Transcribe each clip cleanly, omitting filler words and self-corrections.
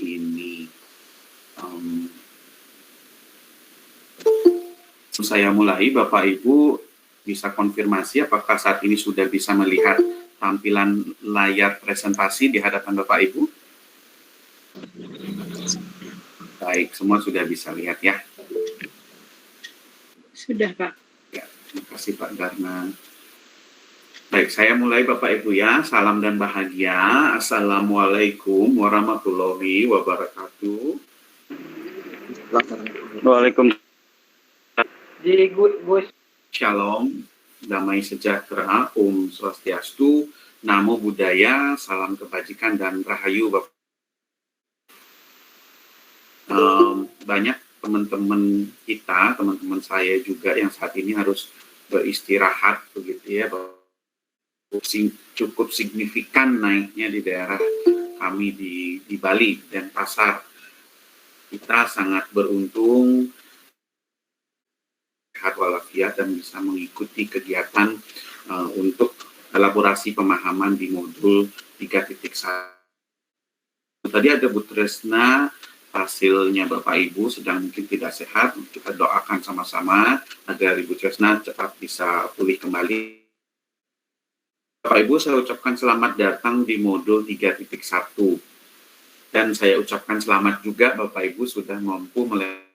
ini. Saya mulai, Bapak Ibu bisa konfirmasi apakah saat ini sudah bisa melihat tampilan layar presentasi di hadapan Bapak Ibu? Baik, semua sudah bisa lihat ya? Sudah, Pak. Ya, terima kasih Pak Darna. Baik, saya mulai Bapak Ibu ya. Salam dan bahagia. Assalamualaikum warahmatullahi wabarakatuh. Waalaikumsalam. Shalom, damai sejahtera, Om Swastiastu, Namo Buddhaya, salam kebajikan dan rahayu Bapak. Banyak teman-teman kita, teman-teman saya juga yang saat ini harus beristirahat begitu ya, cukup signifikan naiknya di daerah kami di Bali dan Pasar. Kita sangat beruntung sehat walafiat dan bisa mengikuti kegiatan untuk elaborasi pemahaman di modul 3.1. Tadi ada Bu Tresna, hasilnya Bapak Ibu sedang mungkin tidak sehat. Kita doakan sama-sama agar Ibu Tresna cepat bisa pulih kembali. Bapak Ibu, saya ucapkan selamat datang di modul 3.1. Dan saya ucapkan selamat juga Bapak Ibu sudah mampu melewati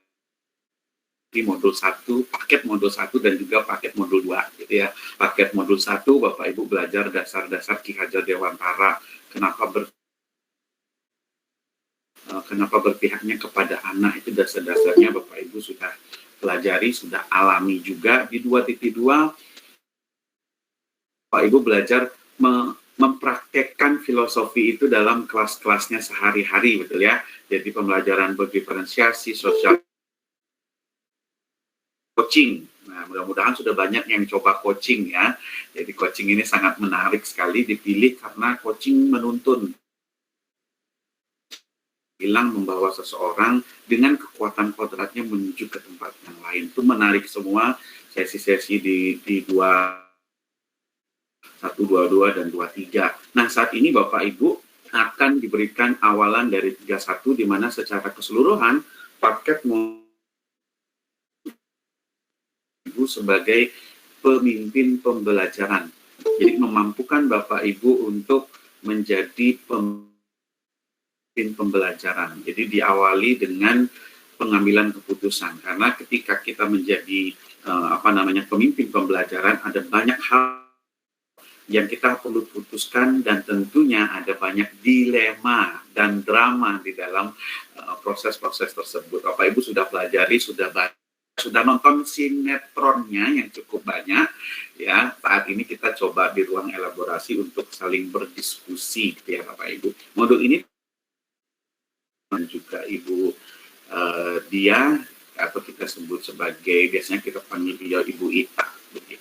modul 1, paket modul 1 dan juga paket modul 2 gitu ya. Paket modul 1 Bapak Ibu belajar dasar-dasar Ki Hajar Dewantara. Kenapa berpihaknya kepada anak, itu dasar-dasarnya Bapak Ibu sudah pelajari, sudah alami juga. Di 2.2 Bapak Ibu belajar mempraktekkan filosofi itu dalam kelas-kelasnya sehari-hari, betul ya. Jadi pembelajaran berdiferensiasi, sosial, coaching. Nah, mudah-mudahan sudah banyak yang coba coaching ya. Jadi coaching ini sangat menarik sekali dipilih karena coaching menuntun. Hilang membawa seseorang dengan kekuatan kodratnya menuju ke tempat yang lain. Itu menarik semua sesi-sesi di 122 dan 23. Nah, saat ini Bapak Ibu akan diberikan awalan dari 31 di mana secara keseluruhan paket Ibu sebagai pemimpin pembelajaran. Jadi memampukan Bapak Ibu untuk menjadi pemimpin pembelajaran. Jadi diawali dengan pengambilan keputusan. Karena ketika kita menjadi pemimpin pembelajaran, ada banyak hal yang kita perlu putuskan dan tentunya ada banyak dilema dan drama di dalam proses-proses tersebut. Bapak Ibu sudah pelajari, sudah nonton sinetronnya yang cukup banyak ya. Saat ini kita coba di ruang elaborasi untuk saling berdiskusi gitu ya Bapak Ibu. Modul ini dan juga Ibu Dia atau kita sebut sebagai, biasanya kita panggil beliau Ibu Ita begitu.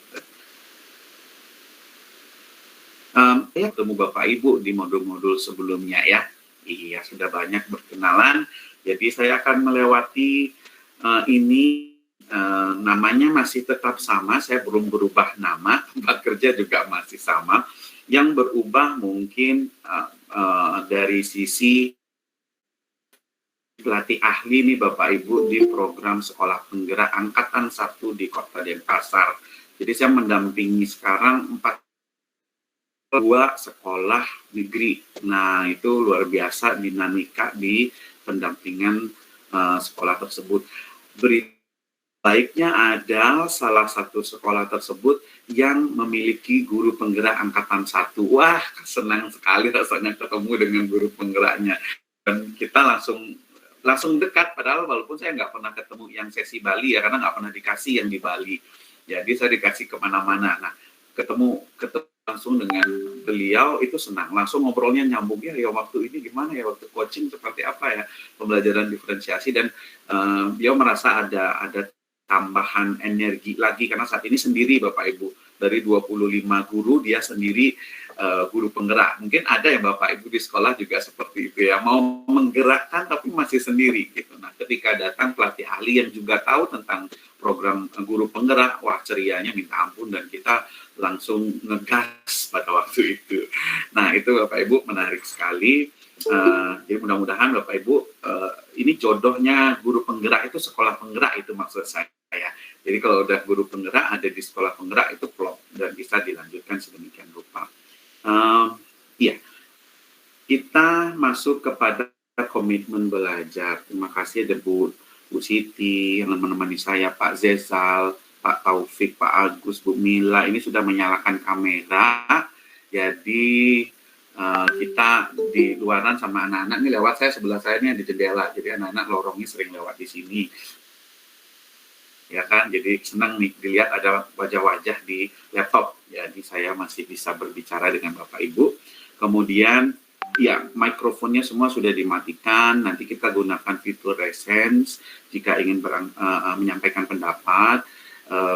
Ketemu Bapak Ibu di modul-modul sebelumnya ya. Iya, sudah banyak berkenalan. Jadi saya akan melewati ini. Namanya masih tetap sama, saya belum berubah nama, tempat kerja juga masih sama. Yang berubah mungkin dari sisi pelatih ahli nih Bapak Ibu di program Sekolah Penggerak Angkatan 1 di Kota Denpasar. Jadi saya mendampingi sekarang 2 sekolah negeri. Nah, itu luar biasa dinamika di pendampingan sekolah tersebut. Baiknya ada salah satu sekolah tersebut yang memiliki guru penggerak angkatan 1. Wah, senang sekali rasanya ketemu dengan guru penggeraknya. Dan kita langsung dekat, padahal walaupun saya nggak pernah ketemu yang sesi Bali ya, karena nggak pernah dikasih yang di Bali. Jadi saya dikasih kemana-mana. Nah, ketemu langsung dengan beliau itu senang. Langsung ngobrolnya nyambung ya waktu ini gimana ya, waktu coaching seperti apa ya, pembelajaran diferensiasi, dan beliau merasa ada tambahan energi lagi karena saat ini sendiri Bapak Ibu. Dari 25 guru dia sendiri guru penggerak. Mungkin ada ya Bapak Ibu di sekolah juga seperti itu ya, mau menggerakkan tapi masih sendiri gitu. Nah, ketika datang pelatih ahli yang juga tahu tentang program guru penggerak, wah cerianya minta ampun dan kita langsung ngegas pada waktu itu. Nah, itu Bapak Ibu menarik sekali. Jadi mudah-mudahan Bapak Ibu ini jodohnya guru penggerak itu sekolah penggerak, itu maksud saya. Jadi kalau udah guru penggerak ada di sekolah penggerak itu klop dan bisa dilanjutkan sedemikian rupa. Iya, kita masuk kepada komitmen belajar. Terima kasih ada Bu Siti yang menemani saya, Pak Zezal, Pak Taufik, Pak Agus, Bu Mila. Ini sudah menyalakan kamera. Jadi kita di luaran sama anak-anak ini lewat saya, sebelah saya ini ada jendela. Jadi anak-anak lorongnya sering lewat di sini. Ya kan, jadi senang nih dilihat ada wajah-wajah di laptop. Jadi saya masih bisa berbicara dengan Bapak Ibu. Kemudian ya, mikrofonnya semua sudah dimatikan. Nanti kita gunakan fitur raise hands jika ingin menyampaikan pendapat.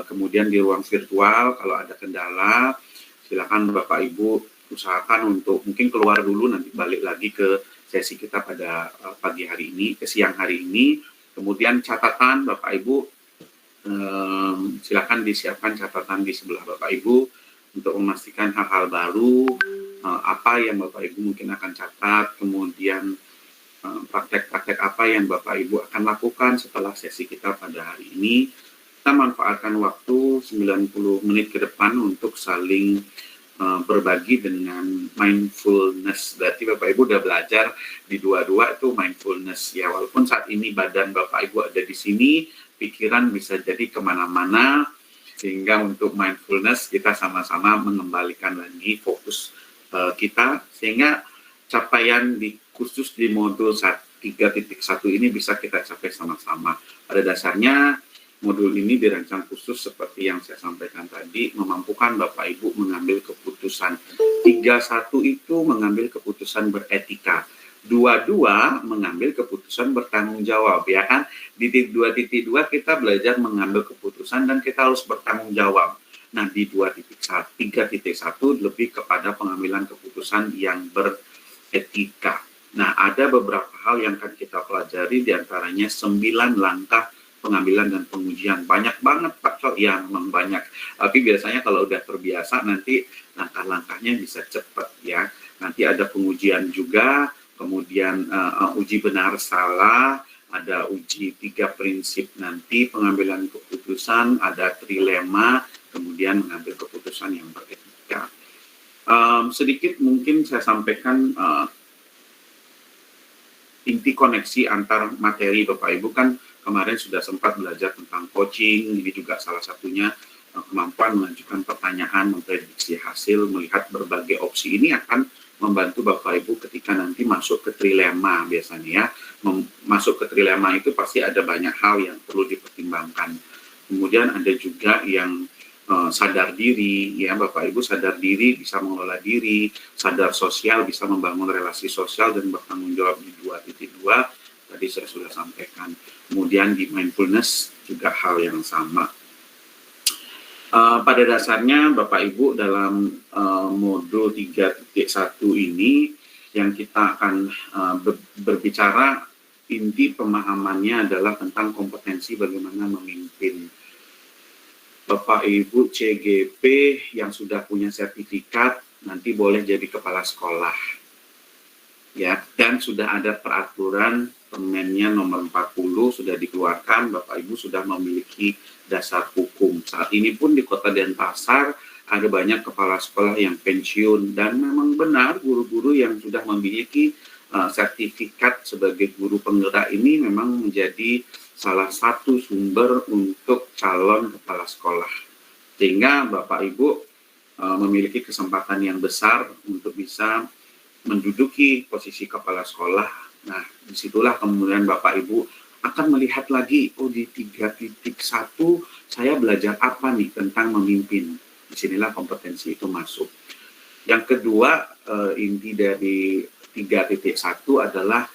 Kemudian di ruang virtual kalau ada kendala, silakan Bapak Ibu usahakan untuk mungkin keluar dulu, nanti balik lagi ke sesi kita pada pagi hari ini, ke siang hari ini. Kemudian catatan Bapak Ibu, silakan disiapkan catatan di sebelah Bapak Ibu untuk memastikan hal-hal baru, apa yang Bapak Ibu mungkin akan catat, kemudian praktek-praktek apa yang Bapak Ibu akan lakukan setelah sesi kita pada hari ini. Kita manfaatkan waktu 90 menit ke depan untuk saling berbagi dengan mindfulness. Berarti Bapak Ibu udah belajar di dua-dua itu mindfulness ya. Walaupun saat ini badan Bapak Ibu ada di sini, pikiran bisa jadi kemana-mana, sehingga untuk mindfulness kita sama-sama mengembalikan lagi fokus kita, sehingga capaian khusus di modul 3.1 ini bisa kita capai sama-sama. Pada dasarnya modul ini dirancang khusus seperti yang saya sampaikan tadi, memampukan Bapak Ibu mengambil keputusan. 3.1 itu mengambil keputusan beretika. 2.2 mengambil keputusan bertanggung jawab, ya kan? Di 2.2 kita belajar mengambil keputusan dan kita harus bertanggung jawab. Nah, di 3.1 lebih kepada pengambilan keputusan yang beretika. Nah, ada beberapa hal yang akan kita pelajari, diantaranya 9 langkah pengambilan dan pengujian. Banyak banget Pak Cok, ya memang banyak. Tapi biasanya kalau udah terbiasa nanti langkah-langkahnya bisa cepat ya. Nanti ada pengujian juga, kemudian uji benar salah, ada uji 3 prinsip nanti pengambilan keputusan, ada trilema, kemudian mengambil keputusan yang beretika. Sedikit mungkin saya sampaikan inti koneksi antar materi Bapak Ibu. Kan kemarin sudah sempat belajar tentang coaching, ini juga salah satunya kemampuan mengajukan pertanyaan, memprediksi hasil, melihat berbagai opsi. Ini akan membantu Bapak Ibu ketika nanti masuk ke trilema biasanya ya. Masuk ke trilema itu pasti ada banyak hal yang perlu dipertimbangkan. Kemudian ada juga yang sadar diri, ya Bapak Ibu sadar diri bisa mengelola diri, sadar sosial bisa membangun relasi sosial dan bertanggung jawab di 2.2, tadi saya sudah sampaikan. Kemudian di mindfulness juga hal yang sama. Pada dasarnya Bapak Ibu dalam modul 3.1 ini yang kita akan berbicara, inti pemahamannya adalah tentang kompetensi bagaimana memimpin. Bapak Ibu CGP yang sudah punya sertifikat nanti boleh jadi kepala sekolah. Ya, dan sudah ada peraturan Permennya nomor 40 sudah dikeluarkan, Bapak Ibu sudah memiliki dasar hukum. Saat ini pun di Kota Denpasar ada banyak kepala sekolah yang pensiun, dan memang benar guru-guru yang sudah memiliki sertifikat sebagai guru penggerak ini memang menjadi salah satu sumber untuk calon kepala sekolah. Sehingga Bapak Ibu memiliki kesempatan yang besar untuk bisa menduduki posisi kepala sekolah. Nah, disitulah kemudian Bapak Ibu akan melihat lagi, oh di 3.1 saya belajar apa nih tentang memimpin. Disinilah kompetensi itu masuk. Yang kedua, inti dari 3.1 adalah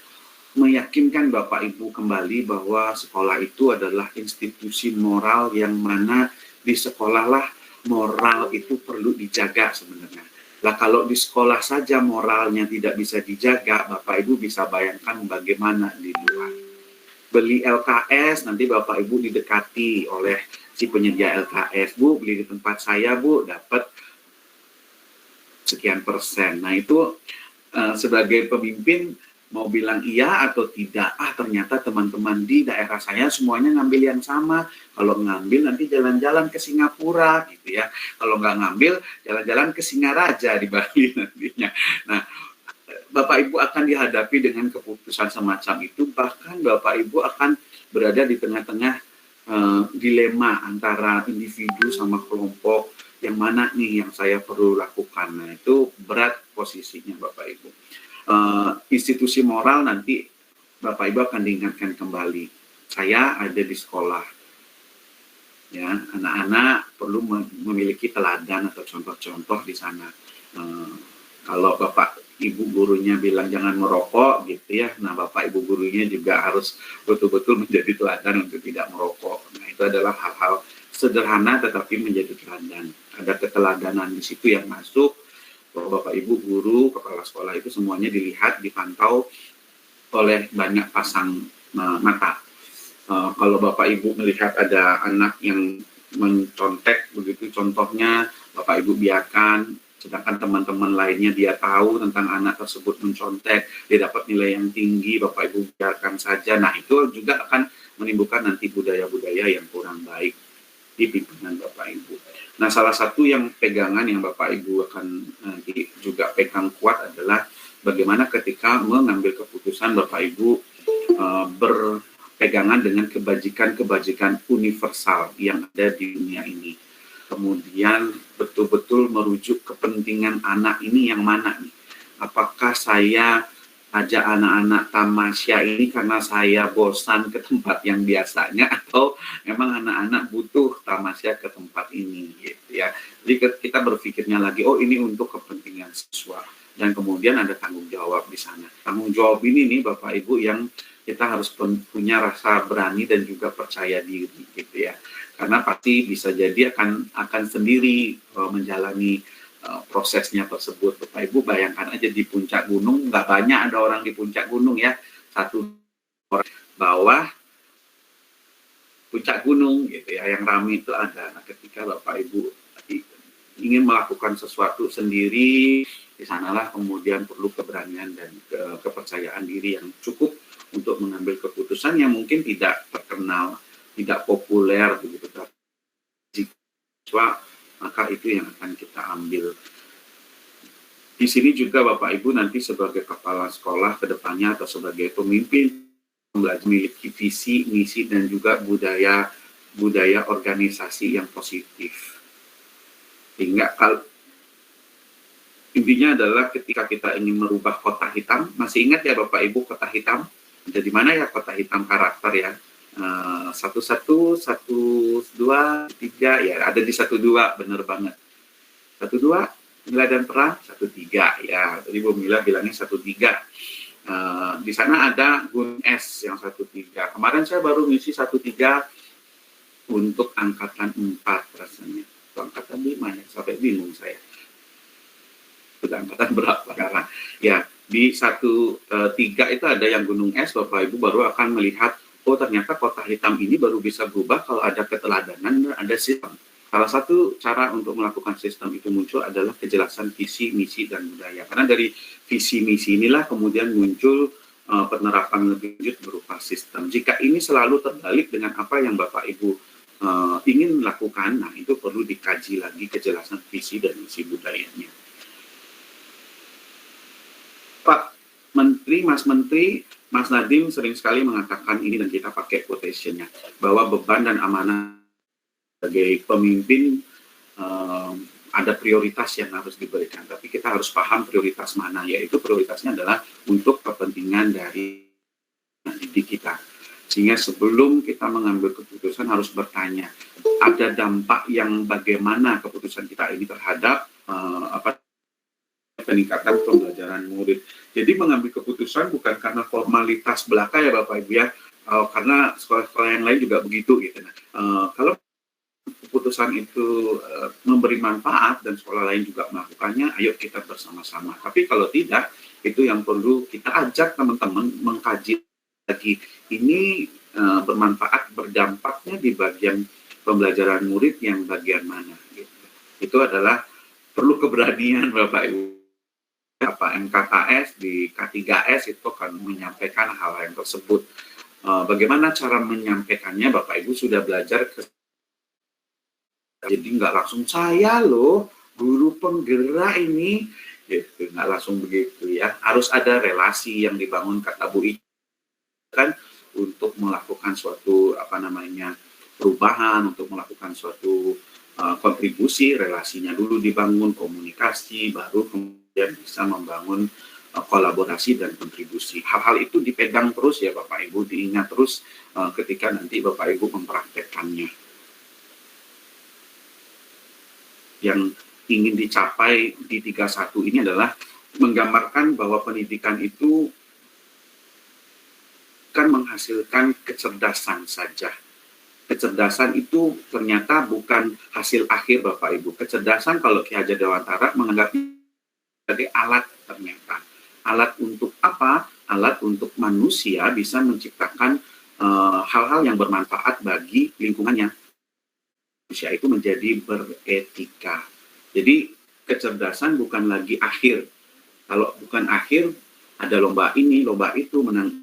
meyakinkan Bapak Ibu kembali bahwa sekolah itu adalah institusi moral yang mana di sekolahlah moral itu perlu dijaga sebenarnya. Lah kalau di sekolah saja moralnya tidak bisa dijaga, Bapak Ibu bisa bayangkan bagaimana di luar. Beli LKS, nanti Bapak Ibu didekati oleh si penyedia LKS, Bu beli di tempat saya Bu, dapat sekian persen. Nah itu sebagai pemimpin mau bilang iya atau tidak, ternyata teman-teman di daerah saya semuanya ngambil yang sama. Kalau ngambil nanti jalan-jalan ke Singapura gitu ya. Kalau nggak ngambil, jalan-jalan ke Singaraja di Bali nantinya. Nah, Bapak Ibu akan dihadapi dengan keputusan semacam itu, bahkan Bapak Ibu akan berada di tengah-tengah dilema antara individu sama kelompok, yang mana nih yang saya perlu lakukan. Nah, itu berat posisinya Bapak Ibu. Institusi moral nanti Bapak Ibu akan diingatkan kembali. Saya ada di sekolah, ya, anak-anak perlu memiliki teladan atau contoh-contoh di sana. Kalau Bapak Ibu gurunya bilang jangan merokok gitu ya, nah Bapak Ibu gurunya juga harus betul-betul menjadi teladan untuk tidak merokok. Nah, itu adalah hal-hal sederhana tetapi menjadi teladan. Ada keteladanan di situ yang masuk, bahwa Bapak Ibu guru, kepala sekolah itu semuanya dilihat, dipantau oleh banyak pasang mata. Kalau Bapak Ibu melihat ada anak yang mencontek begitu contohnya, Bapak Ibu biarkan, sedangkan teman-teman lainnya dia tahu tentang anak tersebut mencontek, dia dapat nilai yang tinggi, Bapak Ibu biarkan saja. Nah, itu juga akan menimbulkan nanti budaya-budaya yang kurang baik di pimpinan Bapak Ibu. Nah, salah satu yang pegangan yang Bapak Ibu akan juga pegang kuat adalah bagaimana ketika mengambil keputusan Bapak Ibu berpegangan dengan kebajikan-kebajikan universal yang ada di dunia ini. Kemudian betul-betul merujuk kepentingan anak ini yang mana nih? Apakah saya ajak anak-anak tamasya ini karena saya bosan ke tempat yang biasanya, atau memang anak-anak butuh tamasya ke tempat ini gitu ya. Jadi kita berpikirnya lagi, oh ini untuk kepentingan siswa, dan kemudian ada tanggung jawab di sana. Tanggung jawab ini nih Bapak Ibu yang kita harus punya rasa berani dan juga percaya diri gitu ya. Karena pasti bisa jadi akan sendiri menjalani prosesnya tersebut. Bapak Ibu bayangkan aja di puncak gunung, nggak banyak ada orang di puncak gunung ya, satu orang bawah puncak gunung gitu ya, yang ramai itu ada. Nah, ketika Bapak Ibu ingin melakukan sesuatu sendiri, di sanalah kemudian perlu keberanian dan kepercayaan diri yang cukup untuk mengambil keputusan yang mungkin tidak terkenal, tidak populer begitu. Jika maka itu yang akan kita ambil. Di sini juga Bapak Ibu nanti sebagai kepala sekolah ke depannya atau sebagai pemimpin belajar memiliki visi, misi, dan juga budaya organisasi yang positif. Sehingga intinya adalah ketika kita ingin merubah kotak hitam, masih ingat ya Bapak Ibu kotak hitam? Ada di mana ya kotak hitam karakter ya? 1, 1, 1, 2, 3, ya ada di 1, 2, benar banget. 1, 2, nilai dan peran 1, 3 ya. Tadi Bu Mila bilangnya 1, 3. Di sana ada gunung es yang 1, 3. Kemarin saya baru ngisi 1, 3 untuk angkatan 4 rasanya. Atau angkatan 5 ya, sampai bingung saya. Sudah angkatan berapa sekarang? Ya, di 1, 3 itu ada yang gunung es, Bapak Ibu baru akan melihat, oh ternyata kotak hitam ini baru bisa berubah kalau ada keteladanan dan ada sistem. Salah satu cara untuk melakukan sistem itu muncul adalah kejelasan visi, misi, dan budaya. Karena dari visi, misi inilah kemudian muncul penerapan lebih lanjut berupa sistem. Jika ini selalu terbalik dengan apa yang Bapak Ibu ingin lakukan, nah itu perlu dikaji lagi kejelasan visi dan misi budayanya. Pak Menteri, Mas Nadiem sering sekali mengatakan ini, dan kita pakai quotation-nya, bahwa beban dan amanah sebagai pemimpin ada prioritas yang harus diberikan, tapi kita harus paham prioritas mana, yaitu prioritasnya adalah untuk kepentingan dari didik kita. Sehingga sebelum kita mengambil keputusan harus bertanya, ada dampak yang bagaimana keputusan kita ini terhadap peningkatan pembelajaran murid. Jadi mengambil keputusan bukan karena formalitas belaka ya Bapak Ibu ya, karena sekolah-sekolah yang lain juga begitu gitu. Kalau keputusan itu memberi manfaat dan sekolah lain juga melakukannya, ayo kita bersama-sama. Tapi kalau tidak, itu yang perlu kita ajak teman-teman mengkaji lagi. Ini bermanfaat, berdampaknya di bagian pembelajaran murid yang bagian mana. Gitu. Itu adalah perlu keberanian Bapak Ibu. MKKS di K3S itu akan menyampaikan hal yang tersebut. Bagaimana cara menyampaikannya, Bapak Ibu sudah belajar jadi nggak langsung saya loh guru penggerak ini, gitu, nggak langsung begitu ya. Harus ada relasi yang dibangun, kata Bu Ica kan, untuk melakukan suatu perubahan, untuk melakukan suatu kontribusi. Relasinya dulu dibangun, komunikasi, baru kemudian bisa membangun kolaborasi dan kontribusi. Hal-hal itu dipegang terus ya Bapak Ibu, diingat terus ketika nanti Bapak Ibu mempraktekkannya. Yang ingin dicapai di 31 ini adalah menggambarkan bahwa pendidikan itu kan menghasilkan kecerdasan saja. Kecerdasan itu ternyata bukan hasil akhir Bapak Ibu. Kecerdasan kalau Ki Hajar Dewantara menganggapnya sebagai alat ternyata. Alat untuk apa? Alat untuk manusia bisa menciptakan hal-hal yang bermanfaat bagi lingkungannya. Manusia itu menjadi beretika. Jadi kecerdasan bukan lagi akhir. Kalau bukan akhir, ada lomba ini, lomba itu, menang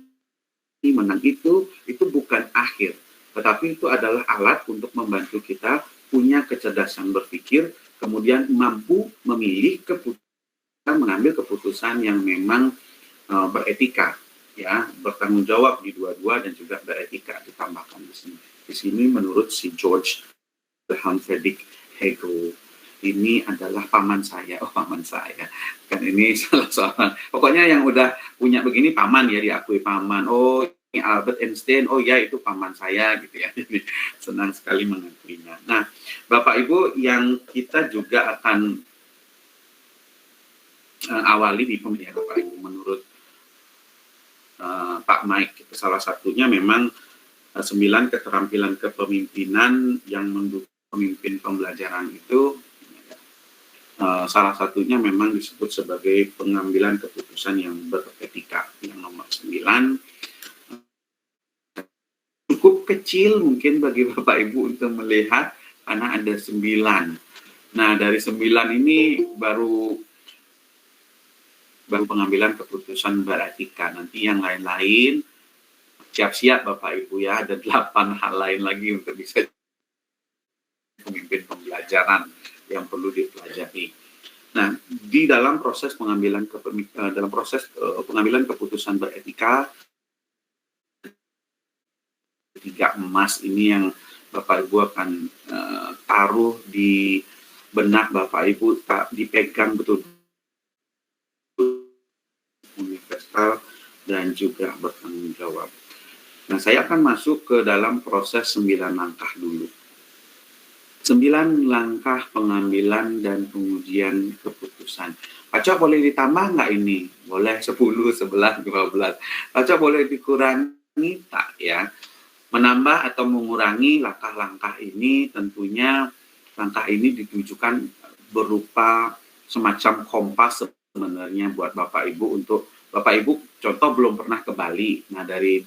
itu bukan akhir. Tetapi itu adalah alat untuk membantu kita punya kecerdasan berpikir, kemudian mampu memilih mengambil keputusan yang memang beretika, ya, bertanggung jawab di dua-dua dan juga beretika ditambahkan di sini. Di sini menurut si George Wilhelm Friedrich Hegel, ini adalah paman saya. Oh, paman saya. Kan ini salah seorang. Pokoknya yang udah punya begini paman ya, diakui paman. Oh, ini Albert Einstein. Oh ya, itu paman saya gitu ya. Jadi senang sekali mengakuinya. Nah, Bapak Ibu, yang kita juga akan awali di pemilihan Bapak Ibu menurut Pak Mike. Salah satunya memang 9 keterampilan kepemimpinan yang mendukung pemimpin pembelajaran itu. Salah satunya memang disebut sebagai pengambilan keputusan yang beretika. Yang nomor 9 cukup kecil mungkin bagi Bapak Ibu untuk melihat karena ada 9. Nah, dari 9 ini baru pengambilan keputusan beretika. Nanti yang lain-lain siap-siap Bapak Ibu ya, ada 8 hal lain lagi untuk bisa pemimpin pembelajaran yang perlu dipelajari. Nah, di dalam proses pengambilan keputusan beretika, 3 emas ini yang Bapak Ibu akan taruh di benak Bapak Ibu, dipegang betul universal dan juga bertanggung jawab. Nah, saya akan masuk ke dalam proses 9 langkah dulu. 9 langkah pengambilan dan pengujian keputusan. Paco boleh ditambah nggak ini? Boleh 10, 11, 12. Paco boleh dikurangi tak ya? Menambah atau mengurangi langkah-langkah ini tentunya langkah ini ditujukan berupa semacam kompas sebenarnya buat Bapak Ibu untuk Bapak Ibu contoh belum pernah ke Bali. Nah, dari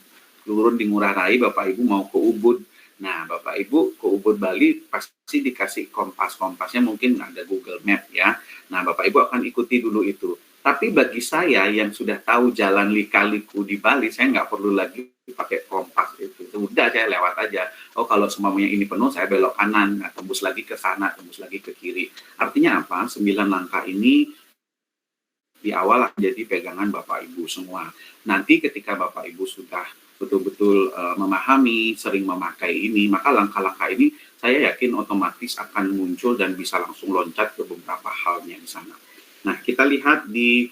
turun di Ngurah Rai Bapak Ibu mau ke Ubud. Nah, Bapak Ibu ke Ubud Bali pasti dikasih kompasnya mungkin ada Google Map ya. Nah, Bapak Ibu akan ikuti dulu itu. Tapi bagi saya yang sudah tahu jalan lika-liku di Bali, saya nggak perlu lagi pakai kompas itu. Sudah saya lewat aja. Oh, kalau semuanya ini penuh, saya belok kanan, nah, tembus lagi ke sana, tembus lagi ke kiri. Artinya apa? 9 langkah ini di awal jadi pegangan Bapak Ibu semua. Nanti ketika Bapak Ibu sudah betul-betul memahami, sering memakai ini, maka langkah-langkah ini saya yakin otomatis akan muncul dan bisa langsung loncat ke beberapa halnya di sana. Nah, kita lihat di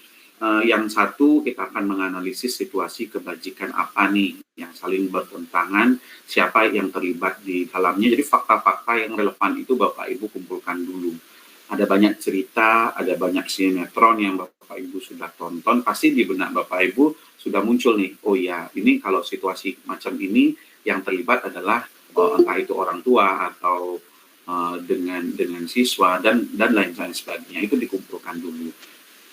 yang satu, kita akan menganalisis situasi kebajikan apa nih yang saling bertentangan, siapa yang terlibat di dalamnya. Jadi fakta-fakta yang relevan itu Bapak Ibu kumpulkan dulu. Ada banyak cerita, ada banyak sinetron yang Bapak Ibu sudah tonton, pasti di benak Bapak Ibu sudah muncul nih, oh ya, ini kalau situasi macam ini yang terlibat adalah entah itu orang tua atau dengan siswa dan lain sebagainya. Itu dikumpulkan dulu.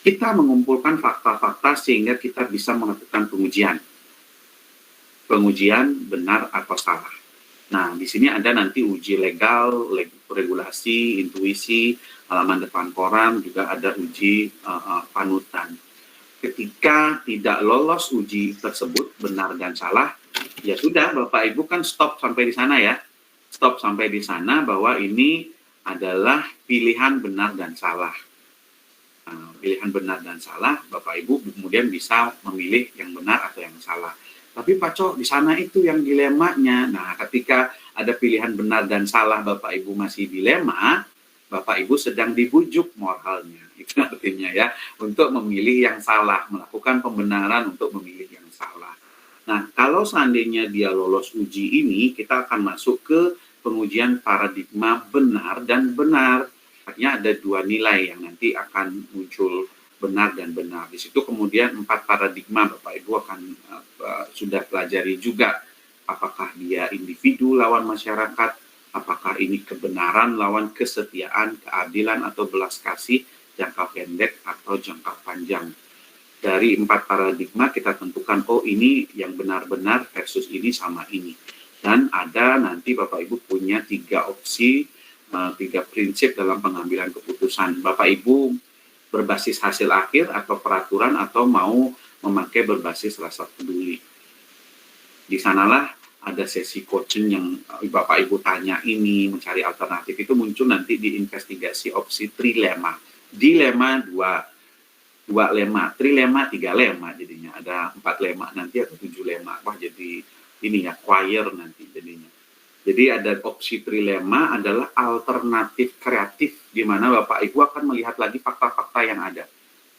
Kita mengumpulkan fakta-fakta sehingga kita bisa melakukan pengujian benar atau salah. Nah, di sini ada nanti uji legal, regulasi, intuisi, halaman depan koran, juga ada uji panutan. ketika tidak lolos uji tersebut, benar dan salah, ya sudah Bapak Ibu kan stop sampai di sana ya. Stop sampai di sana bahwa ini adalah pilihan benar dan salah. Pilihan benar dan salah, Bapak Ibu kemudian bisa memilih yang benar atau yang salah. Tapi Pak Cok, di sana itu yang dilemanya. Nah, ketika ada pilihan benar dan salah, Bapak Ibu masih dilema, Bapak Ibu sedang dibujuk moralnya. Itu artinya ya, untuk memilih yang salah, melakukan pembenaran untuk memilih yang salah. Nah, kalau seandainya dia lolos uji ini, kita akan masuk ke pengujian paradigma benar dan benar. Artinya ada dua nilai yang nanti akan muncul, benar dan benar. Di situ kemudian 4 paradigma Bapak Ibu akan sudah pelajari juga. Apakah dia individu lawan masyarakat, apakah ini kebenaran lawan kesetiaan, keadilan atau belas kasih, jangka pendek atau jangka panjang. Dari 4 paradigma kita tentukan, oh ini yang benar-benar versus ini sama ini. Dan ada nanti Bapak Ibu punya 3 opsi, 3 prinsip dalam pengambilan keputusan. Bapak Ibu berbasis hasil akhir atau peraturan atau mau memakai berbasis rasa peduli. Di sanalah ada sesi coaching yang Bapak Ibu tanya ini, mencari alternatif, itu muncul nanti di investigasi opsi trilema. Dilema 2 lema, trilema 3 lema jadinya, ada 4 lema nanti atau 7 lema. Wah, jadi ini ya, choir nanti jadinya. Jadi ada opsi trilema adalah alternatif kreatif, di mana Bapak Ibu akan melihat lagi fakta-fakta yang ada.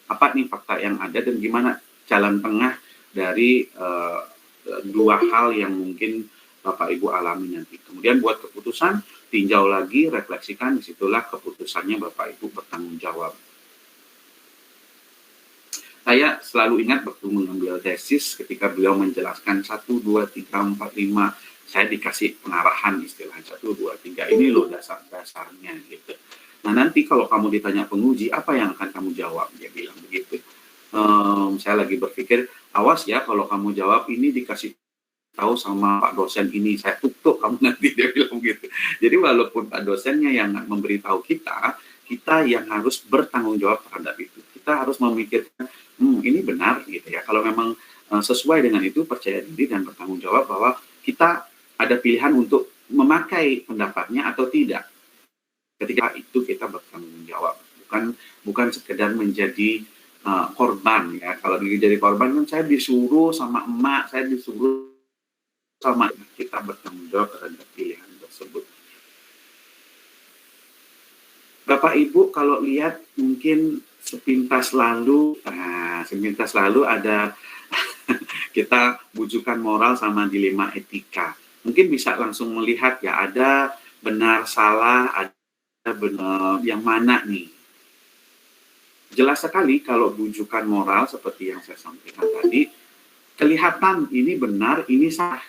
Apa nih fakta yang ada dan gimana jalan tengah dari 2 hal yang mungkin Bapak Ibu alami nanti. Kemudian buat keputusan, tinjau lagi, refleksikan, disitulah keputusannya Bapak Ibu bertanggung jawab. Saya selalu ingat waktu mengambil tesis ketika beliau menjelaskan 1, 2, 3, 4, 5, saya dikasih pengarahan istilah 1, 2, 3, ini loh dasar-dasarnya gitu. Nah nanti kalau kamu ditanya penguji, apa yang akan kamu jawab? Dia bilang begitu. Saya lagi berpikir, awas ya kalau kamu jawab ini dikasih tahu sama Pak dosen ini, saya tutup kamu nanti, dia bilang begitu. Jadi walaupun Pak dosennya yang memberitahu kita yang harus bertanggung jawab terhadap itu. Kita harus memikirkan, ini benar gitu ya. Kalau memang sesuai dengan itu, percaya diri dan bertanggung jawab bahwa kita ada pilihan untuk memakai pendapatnya atau tidak. Ketika itu kita bertanggung jawab, bukan sekedar menjadi korban ya. Kalau jadi korban kan saya disuruh sama emak, saya disuruh sama, kita bertanggung jawab terhadap pilihan tersebut. Bapak Ibu kalau lihat mungkin sepintas lalu ada kita bujukan moral sama dilema etika. Mungkin bisa langsung melihat ya, ada benar salah, ada benar yang mana nih. Jelas sekali kalau bujukan moral seperti yang saya sampaikan tadi, kelihatan ini benar, ini salah.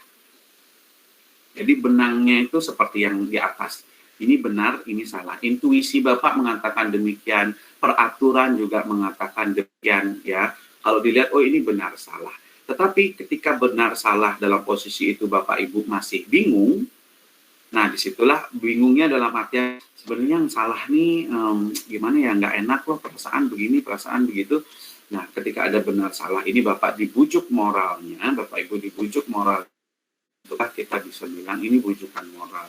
Jadi benangnya itu seperti yang di atas. Ini benar, ini salah. Intuisi Bapak mengatakan demikian, peraturan juga mengatakan demikian ya. Kalau dilihat, oh ini benar salah. Tetapi ketika benar salah dalam posisi itu Bapak Ibu masih bingung, nah disitulah bingungnya dalam artian sebenarnya yang salah nih gimana ya, nggak enak loh, perasaan begini, perasaan begitu. Nah ketika ada benar salah ini Bapak dibujuk moralnya, Bapak Ibu dibujuk moral, itulah kita bisa bilang ini bujukan moral.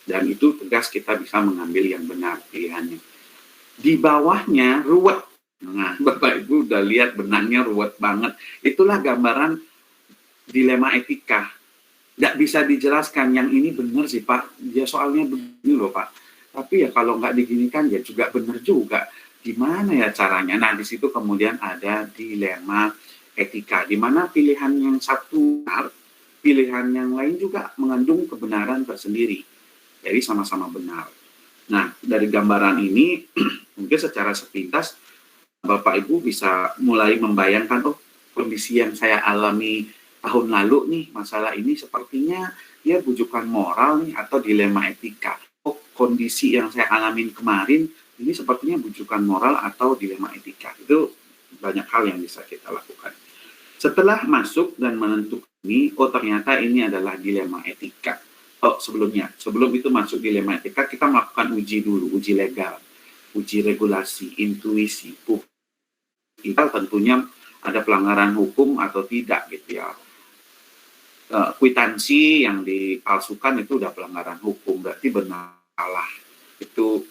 Dan itu tegas kita bisa mengambil yang benar pilihannya. Di bawahnya ruwet. Nah, Bapak Ibu udah lihat benangnya ruwet banget. Itulah gambaran dilema etika. Nggak bisa dijelaskan, yang ini benar sih Pak, ya soalnya begini loh Pak. Tapi ya kalau nggak diginikan ya juga benar juga. Gimana ya caranya? Nah, di situ kemudian ada dilema etika, di mana pilihan yang satu benar, pilihan yang lain juga mengandung kebenaran tersendiri. Jadi sama-sama benar. Nah, dari gambaran ini, mungkin secara sepintas, Bapak Ibu bisa mulai membayangkan, oh kondisi yang saya alami tahun lalu nih, masalah ini sepertinya dia bujukan moral nih atau dilema etika. Oh kondisi yang saya alamin kemarin, ini sepertinya bujukan moral atau dilema etika. Itu banyak hal yang bisa kita lakukan. Setelah masuk dan menentukan ini, oh ternyata ini adalah dilema etika. Oh sebelum itu masuk dilema etika, kita melakukan uji dulu, uji legal, uji regulasi, intuisi, tentunya ada pelanggaran hukum atau tidak gitu ya. Kwitansi yang dipalsukan itu udah pelanggaran hukum, berarti benar salah. Itu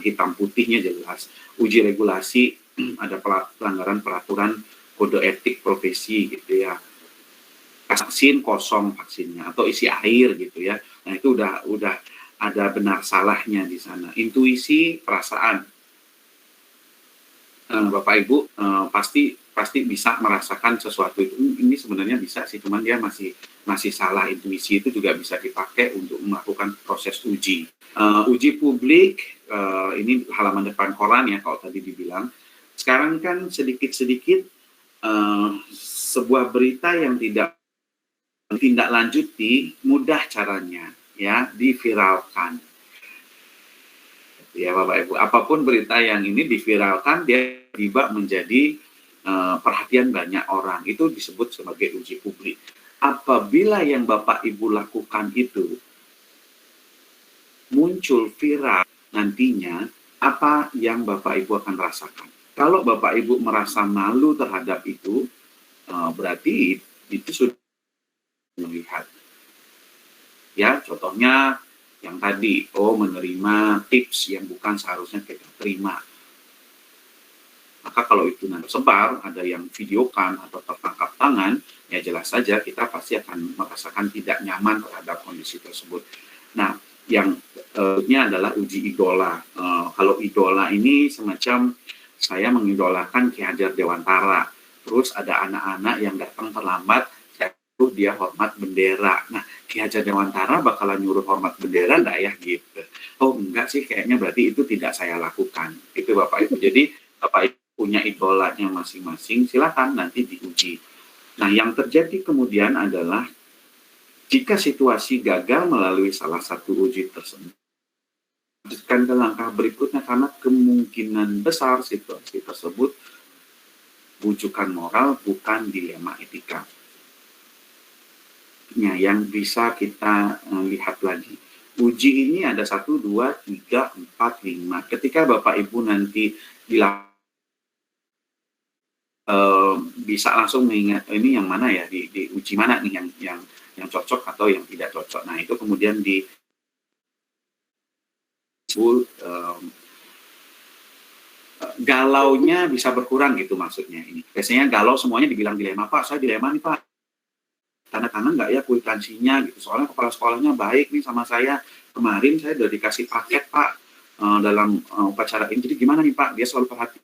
hitam putihnya jelas. Uji regulasi ada pelanggaran peraturan kode etik profesi gitu ya. Vaksin kosong vaksinnya atau isi air gitu ya. Nah itu udah ada benar salahnya di sana. Intuisi, perasaan. Bapak Ibu pasti bisa merasakan sesuatu itu. Ini sebenarnya bisa sih, cuman dia masih salah. Intuisi itu juga bisa dipakai untuk melakukan proses uji. Uji publik, ini halaman depan koran ya kalau tadi dibilang. Sekarang kan sedikit-sedikit sebuah berita yang tidak lanjuti, mudah caranya ya diviralkan. Ya Bapak Ibu, apapun berita yang ini diviralkan, dia tiba menjadi perhatian banyak orang. Itu disebut sebagai uji publik. Apabila yang Bapak Ibu lakukan itu muncul viral nantinya, apa yang Bapak Ibu akan rasakan? Kalau Bapak Ibu merasa malu terhadap itu, berarti itu sudah melihat. Ya, contohnya yang tadi, menerima tips yang bukan seharusnya kita terima. Maka kalau itu nanti sebar, ada yang videokan atau tertangkap tangan, ya jelas saja kita pasti akan merasakan tidak nyaman terhadap kondisi tersebut. Nah, yang adalah uji idola. Kalau idola ini semacam saya mengidolakan Ki Hajar Dewantara. Terus ada anak-anak yang datang terlambat, saya suruh dia hormat bendera. Nah, Ki Hajar Dewantara bakalan nyuruh hormat bendera enggak ya gitu. Oh enggak sih, kayaknya berarti itu tidak saya lakukan. Itu Bapak Ibu. Jadi Bapak Ibu punya idolanya masing-masing, silakan nanti diuji. Nah, yang terjadi kemudian adalah jika situasi gagal melalui salah satu uji tersebut, lanjutkan ke langkah berikutnya karena kemungkinan besar situasi tersebut bujukan moral bukan dilema etika. Nah, yang bisa kita lihat lagi. Uji ini ada 1, 2, 3, 4, 5. Ketika Bapak Ibu nanti bisa langsung mengingat ini yang mana ya, di uji mana nih yang cocok atau yang tidak cocok. Nah, itu kemudian galaunya bisa berkurang gitu maksudnya ini. Biasanya galau semuanya dibilang dilema, Pak, saya dilema nih Pak. Tanda tangan nggak ya kwitansinya gitu. Soalnya kepala sekolahnya baik nih sama saya. Kemarin saya udah dikasih paket Pak dalam upacara ini. Jadi gimana nih Pak? Dia selalu perhatian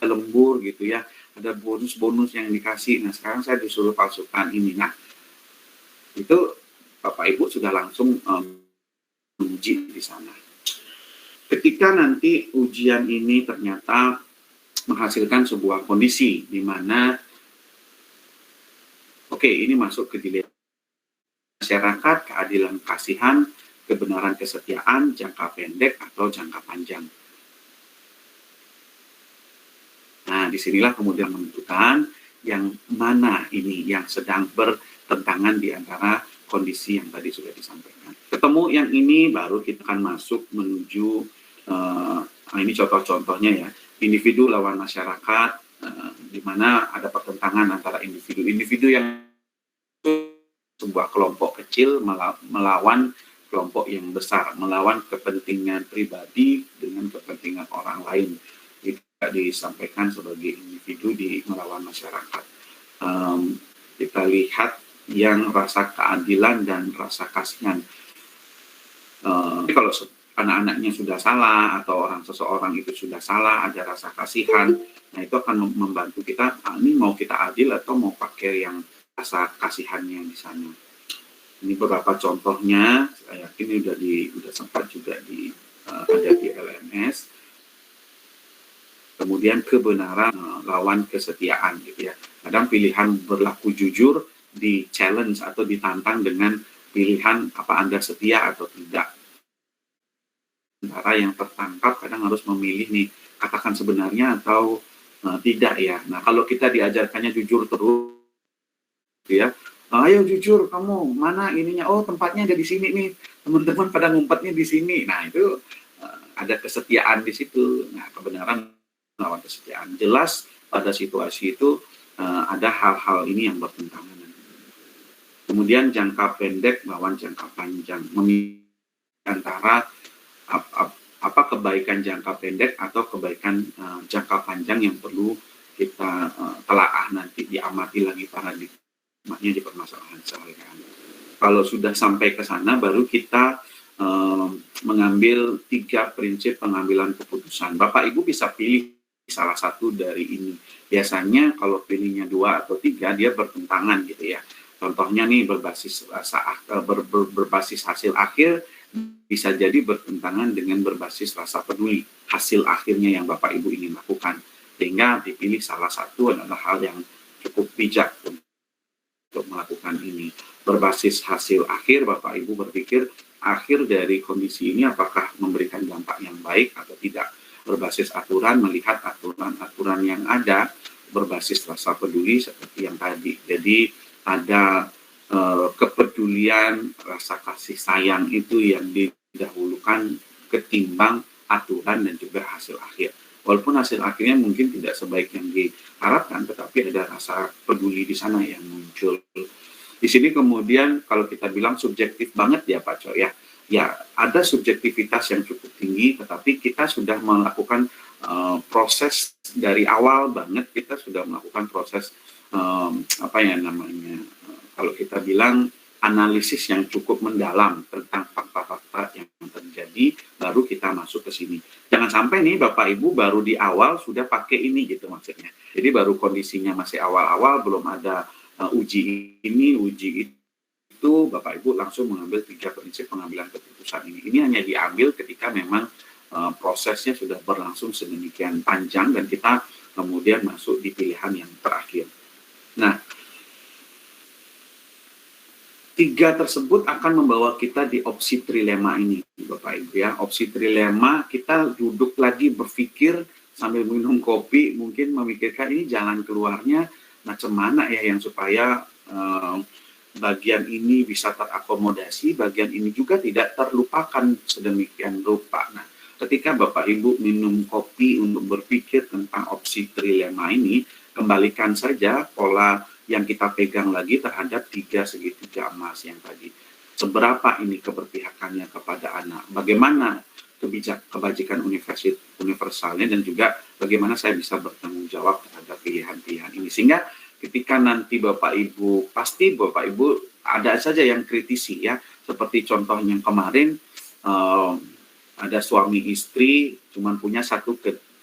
lembur gitu ya. Ada bonus-bonus yang dikasih. Nah sekarang saya disuruh palsukan ini. Nah itu Bapak Ibu sudah langsung uji di sana. Ketika nanti ujian ini ternyata menghasilkan sebuah kondisi di mana ini masuk ke dilema masyarakat, keadilan kasihan, kebenaran kesetiaan, jangka pendek atau jangka panjang. Nah, disinilah kemudian menentukan yang mana ini yang sedang bertentangan di antara kondisi yang tadi sudah disampaikan. Ketemu yang ini baru kita akan masuk menuju, ini contoh-contohnya ya, individu lawan masyarakat, di mana ada pertentangan antara individu yang sebuah kelompok kecil melawan kelompok yang besar, melawan kepentingan pribadi dengan kepentingan orang lain. Itu disampaikan sebagai individu melawan masyarakat. Kita lihat yang rasa keadilan dan rasa kasihan. Kalau anak-anaknya sudah salah atau seseorang itu sudah salah, ada rasa kasihan, nah itu akan membantu kita, ini mau kita adil atau mau pakai yang rasa kasihannya di sana. Ini beberapa contohnya, saya yakin ini udah sempat juga ada di LMS. Kemudian kebenaran lawan kesetiaan gitu ya. Kadang pilihan berlaku jujur di challenge atau ditantang dengan pilihan apa Anda setia atau tidak. Sementara yang tertangkap kadang harus memilih nih, katakan sebenarnya atau tidak ya. Nah kalau kita diajarkannya jujur terus ya, ayo jujur kamu, mana ininya, tempatnya ada di sini nih, teman-teman pada ngumpetnya di sini. Nah itu ada kesetiaan di situ. Nah kebenaran melawan kesetiaan. Jelas pada situasi itu ada hal-hal ini yang bertentangan. Kemudian jangka pendek melawan jangka panjang, antara apa kebaikan jangka pendek atau kebaikan jangka panjang yang perlu kita telaah nanti, diamati lagi paradigmanya di permasalahan sehari-hari. Kalau sudah sampai ke sana, baru kita mengambil 3 prinsip pengambilan keputusan. Bapak Ibu bisa pilih salah satu dari ini. Biasanya kalau pilihnya 2 atau 3, dia bertentangan gitu ya. Contohnya nih berbasis berbasis hasil akhir, bisa jadi bertentangan dengan berbasis rasa peduli hasil akhirnya yang Bapak Ibu ingin lakukan. Sehingga dipilih salah satu adalah hal yang cukup bijak untuk melakukan ini. Berbasis hasil akhir, Bapak Ibu berpikir akhir dari kondisi ini apakah memberikan dampak yang baik atau tidak. Berbasis aturan, melihat aturan-aturan yang ada, berbasis rasa peduli seperti yang tadi. Jadi ada kepedulian, rasa kasih sayang itu yang didahulukan ketimbang aturan dan juga hasil akhir. Walaupun hasil akhirnya mungkin tidak sebaik yang diharapkan, tetapi ada rasa peduli di sana yang muncul. Di sini kemudian kalau kita bilang subjektif banget ya Pak Coy ya, ya ada subjektivitas yang cukup tinggi, tetapi kita sudah melakukan proses dari awal banget, kita sudah melakukan proses apa ya namanya, kalau kita bilang analisis yang cukup mendalam tentang fakta-fakta yang terjadi, baru kita masuk ke sini. Jangan sampai nih Bapak Ibu baru di awal sudah pakai ini gitu maksudnya. Jadi baru kondisinya masih awal-awal, belum ada uji ini, uji itu, Bapak Ibu langsung mengambil 3 prinsip pengambilan keputusan ini. Ini hanya diambil ketika memang prosesnya sudah berlangsung sedemikian panjang dan kita kemudian masuk di pilihan yang terakhir. Nah, 3 tersebut akan membawa kita di opsi trilema ini, Bapak Ibu ya. Opsi trilema, kita duduk lagi berpikir sambil minum kopi, mungkin memikirkan ini jalan keluarnya macam mana ya yang supaya bagian ini bisa terakomodasi, bagian ini juga tidak terlupakan sedemikian rupa. Nah, ketika Bapak Ibu minum kopi untuk berpikir tentang opsi trilema ini, kembalikan saja pola yang kita pegang lagi terhadap 3 segitiga emas yang tadi. Seberapa ini keberpihakannya kepada anak, bagaimana kebajikan universalnya, dan juga bagaimana saya bisa bertanggung jawab terhadap pilihan-pilihan ini. Sehingga ketika nanti Bapak Ibu, pasti Bapak Ibu ada saja yang kritisi ya, seperti contoh yang kemarin, ada suami istri cuman punya 1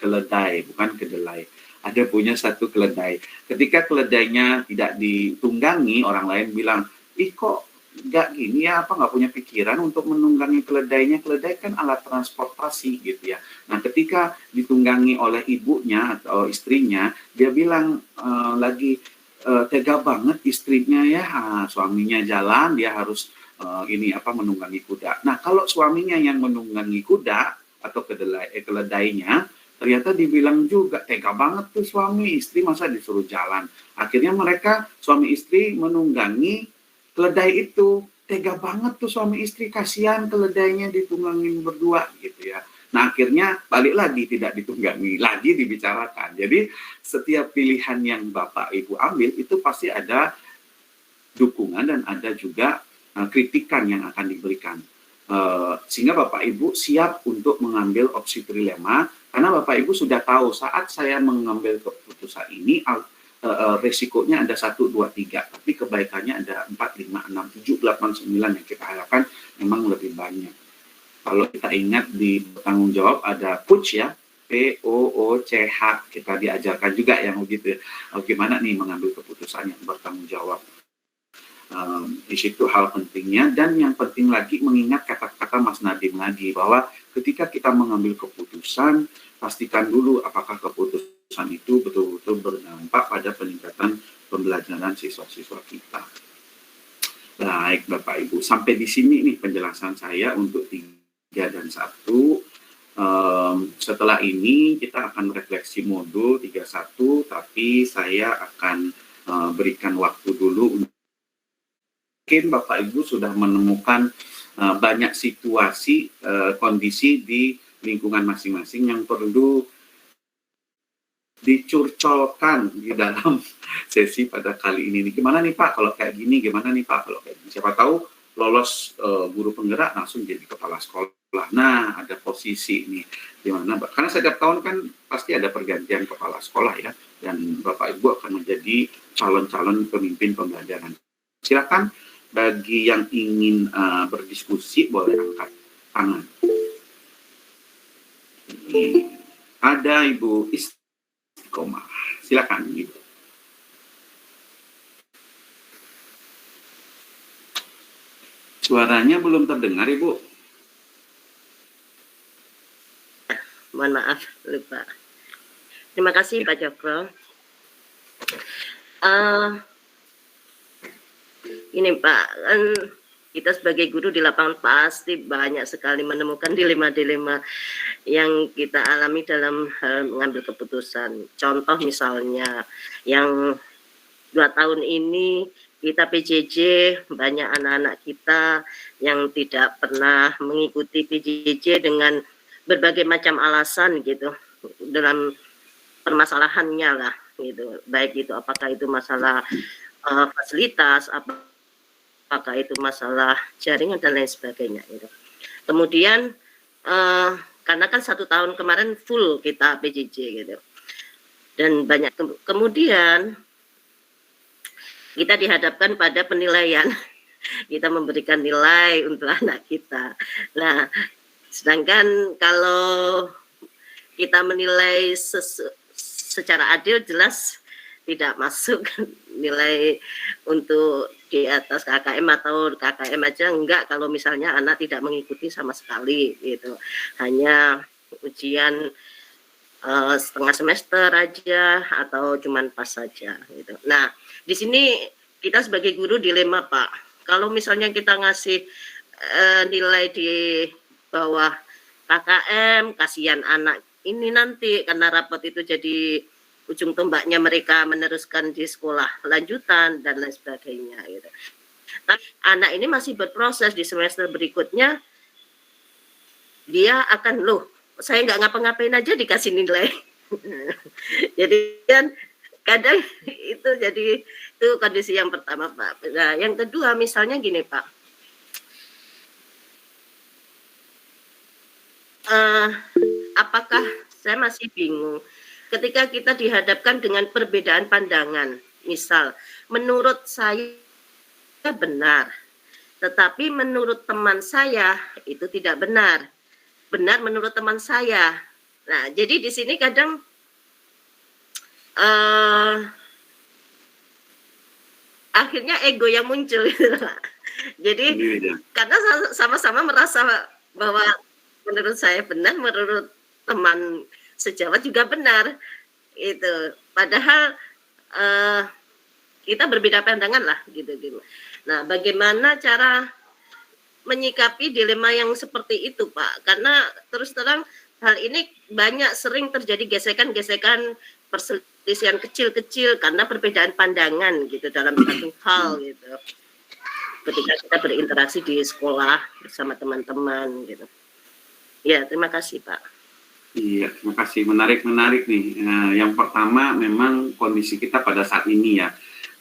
keledai, bukan kedelai. Ada punya 1 keledai. Ketika keledainya tidak ditunggangi, orang lain bilang, ih kok nggak gini ya, apa nggak punya pikiran untuk menunggangi keledainya? Keledai kan alat transportasi gitu ya. Nah ketika ditunggangi oleh ibunya atau istrinya, dia bilang lagi, tega banget istrinya ya, suaminya jalan, dia harus menunggangi kuda. Nah kalau suaminya yang menunggangi kuda atau keledainya, ternyata dibilang juga, tega banget tuh suami istri masa disuruh jalan. Akhirnya mereka suami istri menunggangi keledai itu. Tega banget tuh suami istri, kasihan keledainya ditunggangin berdua gitu ya. Nah akhirnya balik lagi, tidak ditunggangi, lagi dibicarakan. Jadi setiap pilihan yang Bapak Ibu ambil itu pasti ada dukungan dan ada juga kritikan yang akan diberikan. Sehingga Bapak Ibu siap untuk mengambil opsi trilema, karena Bapak Ibu sudah tahu saat saya mengambil keputusan ini resikonya ada 1, 2, 3, tapi kebaikannya ada 4, 5, 6, 7, 8, 9 yang kita harapkan memang lebih banyak. Kalau kita ingat di bertanggung jawab ada POOCH ya, POOCH, kita diajarkan juga yang begitu. Bagaimana nih mengambil keputusan yang bertanggung jawab. Di situ hal pentingnya, dan yang penting lagi mengingat kata-kata Mas Nadiem lagi, bahwa ketika kita mengambil keputusan, pastikan dulu apakah keputusan itu betul-betul berdampak pada peningkatan pembelajaran siswa-siswa kita. Baik Bapak Ibu, sampai di sini nih penjelasan saya untuk 3 dan 1. Setelah ini kita akan refleksi modul 31, tapi saya akan berikan waktu dulu. Mungkin Bapak Ibu sudah menemukan banyak situasi, kondisi di lingkungan masing-masing yang perlu dicurcolkan di dalam sesi pada kali ini. Gimana nih Pak kalau kayak gini, gimana nih Pak kalau kayak gini. Siapa tahu lolos guru penggerak langsung jadi kepala sekolah. Nah, ada posisi nih di mana, karena setiap tahun kan pasti ada pergantian kepala sekolah ya, dan Bapak Ibu akan menjadi calon-calon pemimpin pembelajaran. Silakan bagi yang ingin berdiskusi boleh angkat tangan. Ada Ibu Istiqomah, silakan Ibu. Suaranya belum terdengar Ibu. Mohon maaf, lupa. Terima kasih Pak Cokro. Ini Pak, kan kita sebagai guru di lapangan pasti banyak sekali menemukan dilema-dilema yang kita alami dalam hal mengambil keputusan. Contoh misalnya, yang 2 tahun ini kita PJJ, banyak anak-anak kita yang tidak pernah mengikuti PJJ dengan berbagai macam alasan gitu, dalam permasalahannya lah gitu, baik itu apakah itu masalah fasilitas, apakah itu masalah jaringan dan lain sebagainya gitu. Kemudian karena kan 1 tahun kemarin full kita PJJ gitu, dan banyak kemudian kita dihadapkan pada penilaian. Kita memberikan nilai untuk anak kita. Nah, sedangkan kalau kita menilai secara adil, jelas tidak masuk nilai untuk di atas KKM atau KKM aja enggak kalau misalnya anak tidak mengikuti sama sekali gitu. Hanya ujian setengah semester aja atau cuman pas saja gitu. Nah, di sini kita sebagai guru dilema Pak. Kalau misalnya kita ngasih nilai di bawah KKM, kasihan anak ini nanti karena rapot itu jadi ujung tombaknya mereka meneruskan di sekolah lanjutan dan lain sebagainya gitu. Nah, anak ini masih berproses di semester berikutnya, dia akan saya nggak ngapa-ngapain aja dikasih nilai. Jadi kan kadang itu jadi itu kondisi yang pertama Pak. Nah, yang kedua misalnya gini Pak, apakah saya masih bingung ketika kita dihadapkan dengan perbedaan pandangan. Misal, menurut saya benar, tetapi menurut teman saya itu tidak benar. Benar menurut teman saya. Nah, jadi di sini kadang akhirnya ego yang muncul gitu. Jadi karena sama-sama merasa bahwa menurut saya benar, menurut teman sejawat juga benar itu. Padahal kita berbeda pandangan lah gitu. Nah, bagaimana cara menyikapi dilema yang seperti itu Pak? Karena terus terang hal ini banyak sering terjadi gesekan-gesekan, perselisihan kecil-kecil karena perbedaan pandangan gitu dalam satu hal gitu. Ketika kita berinteraksi di sekolah bersama teman-teman gitu. Ya, terima kasih Pak. Iya, terima kasih. Menarik nih. Yang pertama memang kondisi kita pada saat ini ya.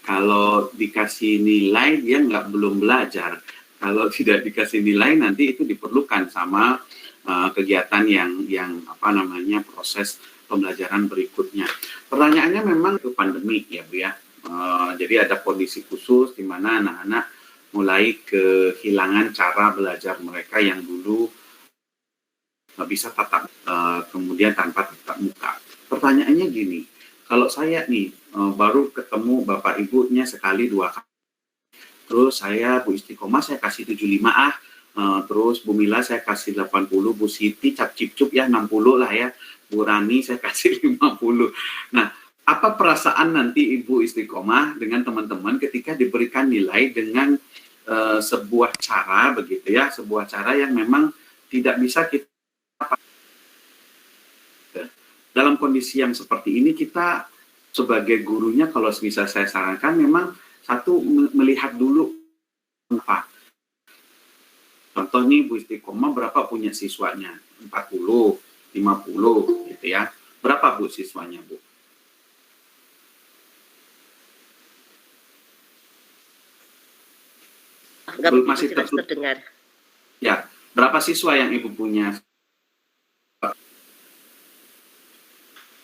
Kalau dikasih nilai dia belum belajar. Kalau tidak dikasih nilai nanti itu diperlukan sama kegiatan yang proses pembelajaran berikutnya. Pertanyaannya memang itu pandemi ya Bu ya. Jadi ada kondisi khusus di mana anak-anak mulai kehilangan cara belajar mereka yang dulu bisa tatap kemudian tanpa tatap muka. Pertanyaannya gini, kalau saya nih baru ketemu Bapak Ibunya sekali 2 kali, terus saya Bu Istiqomah saya kasih 75 terus Bu Mila saya kasih 80, Bu Siti cap-cip-cup ya 60 lah ya, Bu Rani saya kasih 50. Nah, apa perasaan nanti Ibu Istiqomah dengan teman-teman ketika diberikan nilai dengan sebuah cara begitu ya, sebuah cara yang memang tidak bisa kita dalam kondisi yang seperti ini. Kita sebagai gurunya kalau bisa saya sarankan memang satu melihat dulu apa. Contoh nih Bu Istiqomah berapa punya siswanya? 40, 50 gitu ya. Berapa Bu siswanya Bu? Nggak Belum, begitu masih jelas tertutup. terdengar. Ya, berapa siswa yang Ibu punya?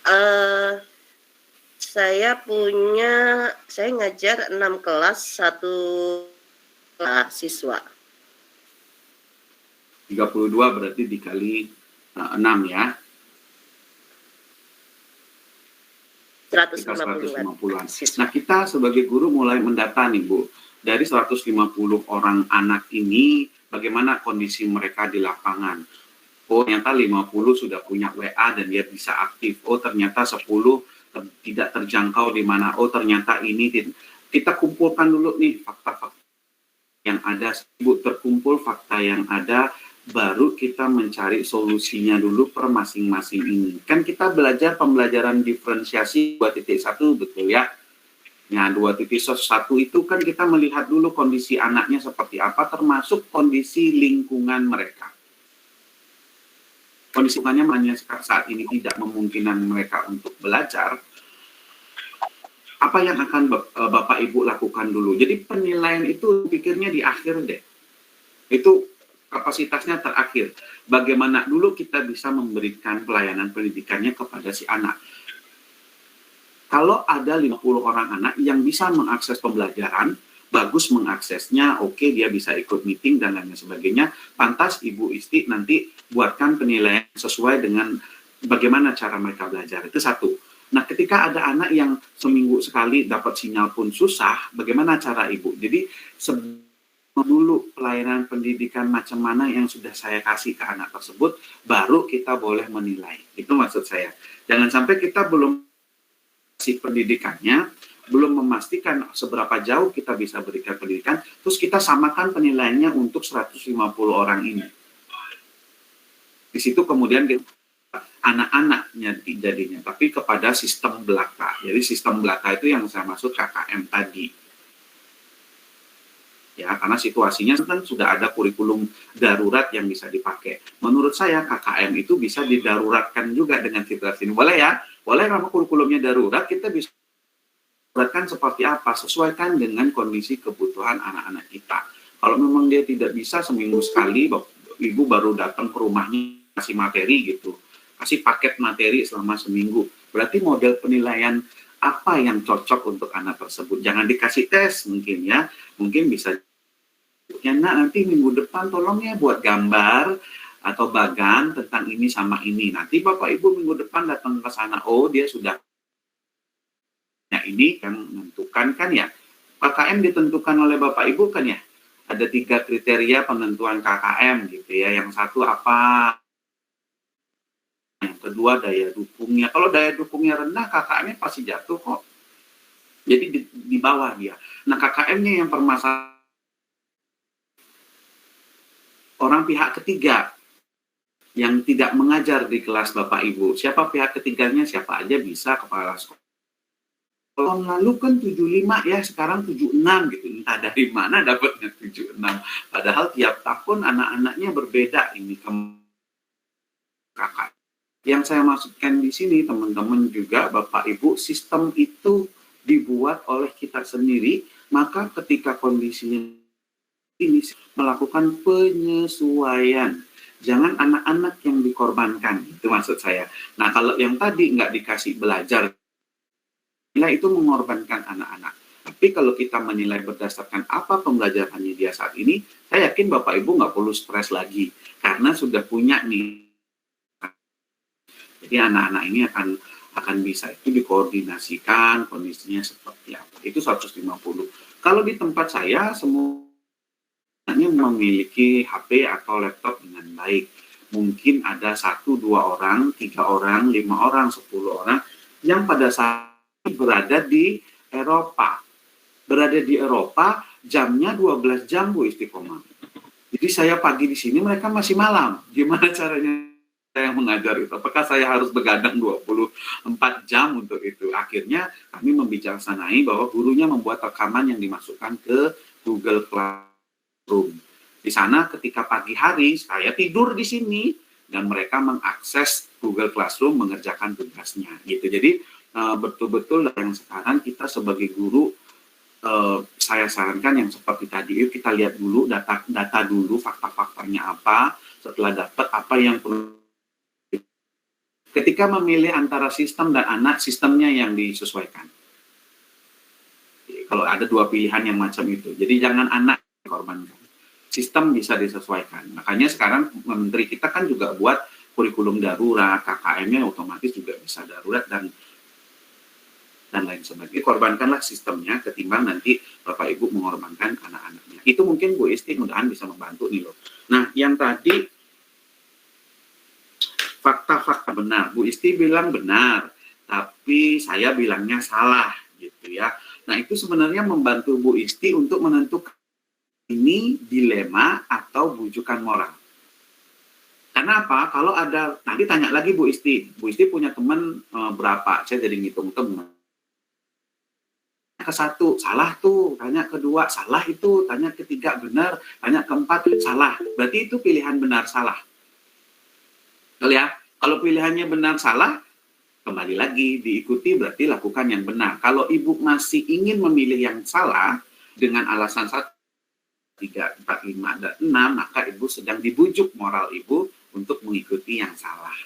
Eh, saya ngajar 6 kelas, 1 siswa. 32 berarti dikali 6 ya. Sekitar 150-an. siswa. Nah, kita sebagai guru mulai mendata nih, Bu. Dari 150 orang anak ini, bagaimana kondisi mereka di lapangan? Oh, ternyata 50 sudah punya WA dan dia bisa aktif. Oh, ternyata 10 tidak terjangkau di mana. Oh, ternyata ini kita kumpulkan dulu nih fakta-fakta yang ada. Bu, terkumpul fakta yang ada, baru kita mencari solusinya dulu per masing-masing ini. Kan kita belajar pembelajaran diferensiasi 2.1, betul ya? Nah, 2.1 itu kan kita melihat dulu kondisi anaknya seperti apa, termasuk kondisi lingkungan mereka. Kondisi lingkungannya saat ini tidak memungkinkan mereka untuk belajar, apa yang akan Bapak Ibu lakukan dulu? Jadi penilaian itu pikirnya di akhir deh. Itu kapasitasnya terakhir. Bagaimana dulu kita bisa memberikan pelayanan pendidikannya kepada si anak. Kalau ada 50 orang anak yang bisa mengakses pembelajaran, bagus mengaksesnya, oke, dia bisa ikut meeting dan lain sebagainya, pantas Ibu Isti nanti buatkan penilaian sesuai dengan bagaimana cara mereka belajar. Itu satu. Nah, ketika ada anak yang seminggu sekali dapat sinyal pun susah, bagaimana cara Ibu? Jadi, dulu pelayanan pendidikan macam mana yang sudah saya kasih ke anak tersebut, baru kita boleh menilai. Itu maksud saya. Jangan sampai kita belum kasih pendidikannya, belum memastikan seberapa jauh kita bisa berikan pendidikan, terus kita samakan penilaiannya untuk 150 orang ini. Di situ kemudian anak-anaknya jadinya, tapi kepada sistem belaka. Jadi sistem belaka itu yang saya maksud KKM tadi. Ya, karena situasinya kan sudah ada kurikulum darurat yang bisa dipakai. Menurut saya KKM itu bisa didaruratkan juga dengan situasi ini. Boleh ya? Boleh, karena kurikulumnya darurat, kita bisa daruratkan seperti apa, sesuaikan dengan kondisi kebutuhan anak-anak kita. Kalau memang dia tidak bisa seminggu sekali, Ibu baru datang ke rumahnya kasih materi gitu, kasih paket materi selama seminggu. Berarti model penilaian apa yang cocok untuk anak tersebut. Jangan dikasih tes mungkin ya, mungkin bisa ya, nah nanti minggu depan tolong ya buat gambar atau bagan tentang ini sama ini. Nanti Bapak Ibu minggu depan datang ke sana, oh dia sudah ini yang menentukan kan ya. KKM ditentukan oleh Bapak Ibu kan ya. Ada 3 kriteria penentuan KKM gitu ya. Yang satu apa? Yang kedua daya dukungnya. Kalau daya dukungnya rendah, KKM-nya pasti jatuh kok. Jadi di bawah dia. Nah, KKM-nya yang permasalahan orang pihak ketiga yang tidak mengajar di kelas Bapak Ibu. Siapa pihak ketiganya? Siapa aja bisa, kepala sekolah. Tahun lalu kan 75 ya, sekarang 76 gitu. Entah dari mana dapatnya 76. Padahal tiap tahun anak-anaknya berbeda ini kakak. Yang saya maksudkan di sini teman-teman juga Bapak Ibu, sistem itu dibuat oleh kita sendiri, maka ketika kondisinya ini melakukan penyesuaian. Jangan anak-anak yang dikorbankan, itu maksud saya. Nah, kalau yang tadi nggak dikasih belajar, nilai itu mengorbankan anak-anak. Tapi kalau kita menilai berdasarkan apa pembelajarannya dia saat ini, saya yakin Bapak Ibu nggak perlu stres lagi, karena sudah punya nih. Jadi anak-anak ini akan bisa itu dikoordinasikan kondisinya seperti apa. Itu 150. Kalau di tempat saya semuanya memiliki HP atau laptop dengan baik. Mungkin ada 1, 2 orang, 3 orang, 5 orang, 10 orang yang pada saat berada di Eropa. Berada di Eropa, jamnya 12 jam Bu Istiqomah. Jadi saya pagi di sini, mereka masih malam. Gimana caranya saya mengajar itu? Apakah saya harus begadang 24 jam untuk itu? Akhirnya kami membicarakanai bahwa gurunya membuat rekaman yang dimasukkan ke Google Classroom. Di sana ketika pagi hari saya tidur di sini dan mereka mengakses Google Classroom mengerjakan tugasnya gitu. Jadi betul-betul yang sekarang kita sebagai guru saya sarankan yang seperti tadi, yuk kita lihat dulu data dulu, fakta-faktanya apa, setelah dapat apa yang perlu. Ketika memilih antara sistem dan anak, sistemnya yang disesuaikan. Kalau ada dua pilihan yang macam itu, jadi jangan anak dikorbankan. Sistem bisa disesuaikan. Makanya sekarang menteri kita kan juga buat kurikulum darurat, KKM-nya otomatis juga bisa darurat dan lain sebagainya. Korbankanlah sistemnya ketimbang nanti Bapak Ibu mengorbankan anak-anaknya. Itu mungkin Bu Isti mudahan bisa membantu nih loh. Nah, yang tadi fakta-fakta benar. Bu Isti bilang benar, tapi saya bilangnya salah gitu ya. Nah, itu sebenarnya membantu Bu Isti untuk menentukan ini dilema atau bujukan moral. Karena apa? Kalau ada, nanti tanya lagi Bu Isti punya teman berapa? Saya jadi ngitung teman. Ke satu, salah tuh, tanya kedua, salah itu, tanya ketiga, benar, tanya keempat, salah. Berarti itu pilihan benar salah. Ya, kalau pilihannya benar salah, kembali lagi diikuti berarti lakukan yang benar. Kalau ibu masih ingin memilih yang salah dengan alasan 1, 3, 4, 5, dan 6, maka ibu sedang dibujuk moral ibu untuk mengikuti yang salah.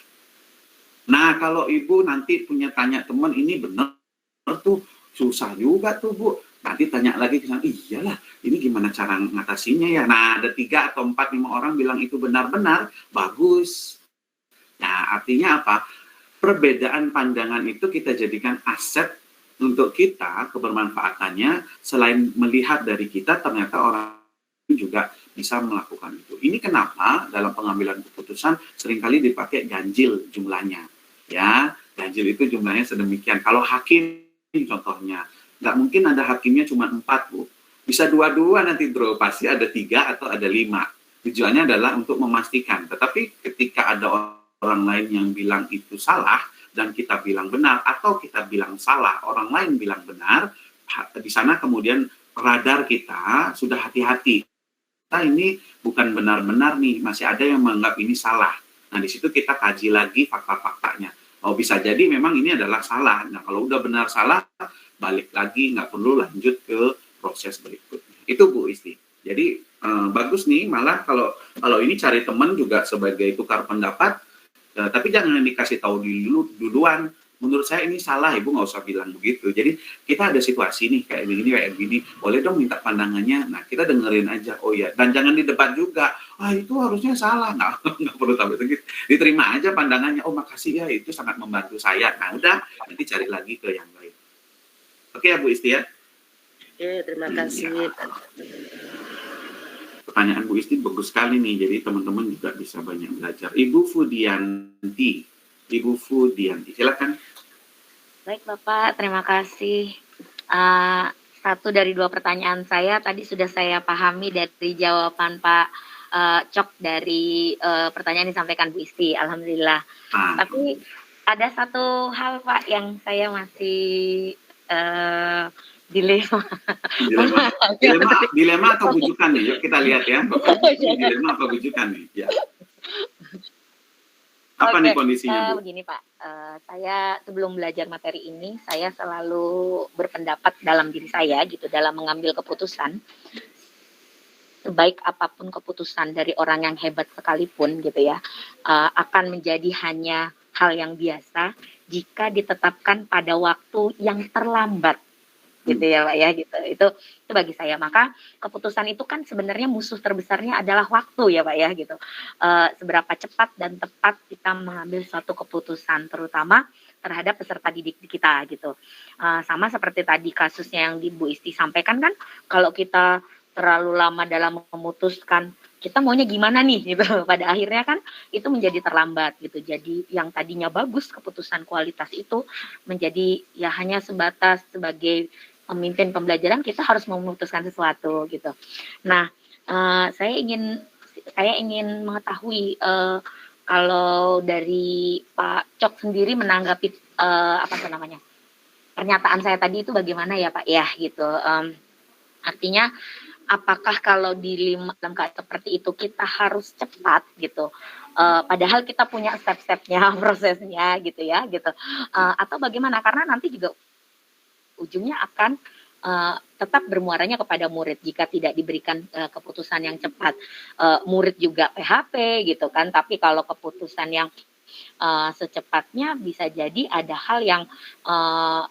Nah, kalau ibu nanti punya tanya teman, ini benar tuh, susah juga tuh Bu. Nanti tanya lagi ke sana, iyalah, ini gimana cara ngatasinya ya? Nah, ada 3 atau 4, 5 orang bilang itu benar-benar, bagus. Nah, artinya apa? Perbedaan pandangan itu kita jadikan aset untuk kita, kebermanfaatannya, selain melihat dari kita, ternyata orang juga bisa melakukan itu. Ini kenapa dalam pengambilan keputusan seringkali dipakai ganjil jumlahnya. Ya, ganjil itu jumlahnya sedemikian. Kalau hakim contohnya, nggak mungkin ada hakimnya cuma 4 Bu. Bisa 2-2 nanti draw, pasti ada 3 atau ada 5. Tujuannya adalah untuk memastikan. Tetapi ketika ada orang lain yang bilang itu salah dan kita bilang benar, atau kita bilang salah, orang lain bilang benar, di sana kemudian radar kita sudah hati-hati. Kita ini bukan benar-benar nih, masih ada yang menganggap ini salah. Nah, di situ kita kaji lagi fakta-faktanya. Oh, bisa jadi memang ini adalah salah. Nah, kalau udah benar salah, balik lagi, nggak perlu lanjut ke proses berikutnya. Itu Bu Isti. Jadi bagus nih, malah kalau ini cari teman juga sebagai tukar pendapat, tapi jangan dikasih tahu duluan. Menurut saya ini salah, Ibu nggak usah bilang begitu. Jadi kita ada situasi nih kayak begini, boleh dong minta pandangannya. Nah, kita dengerin aja. Oh ya, dan jangan didebat juga. Itu harusnya salah. Nah, nggak perlu tahu begitu. Diterima aja pandangannya. Oh, makasih ya, itu sangat membantu saya. Nah, udah, nanti cari lagi ke yang lain. Oke ya Bu Isti ya. Oke, terima kasih. Pertanyaan Bu Isti bagus sekali nih, jadi teman-teman juga bisa banyak belajar. Ibu Fudianti, silakan. Baik Bapak, terima kasih. Satu dari 2 pertanyaan saya tadi sudah saya pahami dari jawaban Pak Cok dari pertanyaan yang disampaikan Bu Isti, alhamdulillah. Tapi ada satu hal Pak yang saya masih dilema atau bujukan nih? Yuk kita lihat ya, Bapak. Dilema atau bujukan nih? Ya. Apa nih kondisinya, Bu? Begini Pak, saya sebelum belajar materi ini, saya selalu berpendapat dalam diri saya gitu, dalam mengambil keputusan, sebaik apapun keputusan dari orang yang hebat sekalipun gitu ya, akan menjadi hanya hal yang biasa jika ditetapkan pada waktu yang terlambat. Gitu ya Pak ya, gitu. Itu bagi saya. Maka keputusan itu kan sebenarnya musuh terbesarnya adalah waktu ya Pak ya, gitu. Seberapa cepat dan tepat kita mengambil suatu keputusan, terutama terhadap peserta didik kita gitu. Sama seperti tadi kasusnya yang Bu Isti sampaikan kan, kalau kita terlalu lama dalam memutuskan kita maunya gimana nih gitu, pada akhirnya kan itu menjadi terlambat gitu. Jadi yang tadinya bagus keputusan kualitas itu menjadi ya hanya sebatas sebagai pemimpin pembelajaran, kita harus memutuskan sesuatu gitu. Nah, saya ingin mengetahui kalau dari Pak Cok sendiri menanggapi pernyataan saya tadi itu bagaimana ya Pak ya gitu. Artinya apakah kalau dalam keadaan seperti itu kita harus cepat gitu, padahal kita punya step-stepnya, prosesnya gitu ya gitu, atau bagaimana, karena nanti juga ujungnya akan tetap bermuaranya kepada murid jika tidak diberikan keputusan yang cepat. Murid juga PHP gitu kan, tapi kalau keputusan yang secepatnya bisa jadi ada hal yang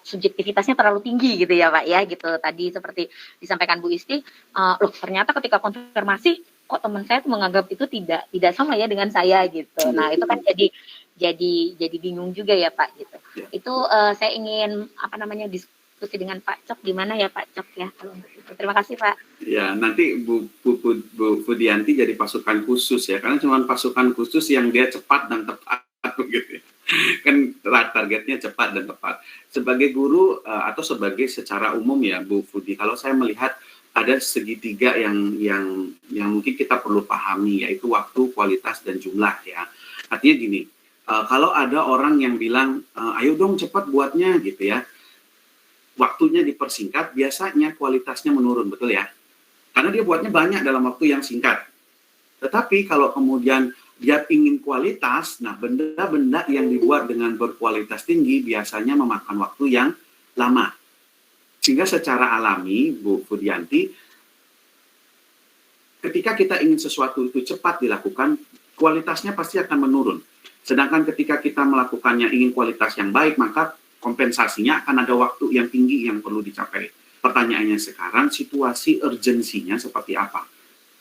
subjektivitasnya terlalu tinggi gitu ya Pak ya gitu. Tadi seperti disampaikan Bu Isti, loh ternyata ketika konfirmasi kok teman saya tuh menganggap itu tidak sama ya dengan saya gitu. Nah itu kan jadi bingung juga ya Pak gitu. Itu saya ingin diskusi dengan Pak Cok gimana ya Pak Cok ya kalau untuk itu. Terima kasih Pak. Ya, nanti Bu Fudianti jadi pasukan khusus ya, karena cuma pasukan khusus yang dia cepat dan tepat begitu. Kan targetnya cepat dan tepat. Sebagai guru atau sebagai secara umum ya Bu Fudi, kalau saya melihat ada segitiga yang mungkin kita perlu pahami, yaitu waktu, kualitas, dan jumlah ya. Artinya gini, kalau ada orang yang bilang, ayo dong cepat buatnya gitu ya, waktunya dipersingkat, biasanya kualitasnya menurun, betul ya? Karena dia buatnya banyak dalam waktu yang singkat. Tetapi kalau kemudian dia ingin kualitas, nah benda-benda yang dibuat dengan berkualitas tinggi biasanya memakan waktu yang lama. Sehingga secara alami, Bu Fudianti, ketika kita ingin sesuatu itu cepat dilakukan, kualitasnya pasti akan menurun. Sedangkan ketika kita melakukannya ingin kualitas yang baik, maka kompensasinya akan ada waktu yang tinggi yang perlu dicapai. Pertanyaannya sekarang, situasi urgensinya seperti apa?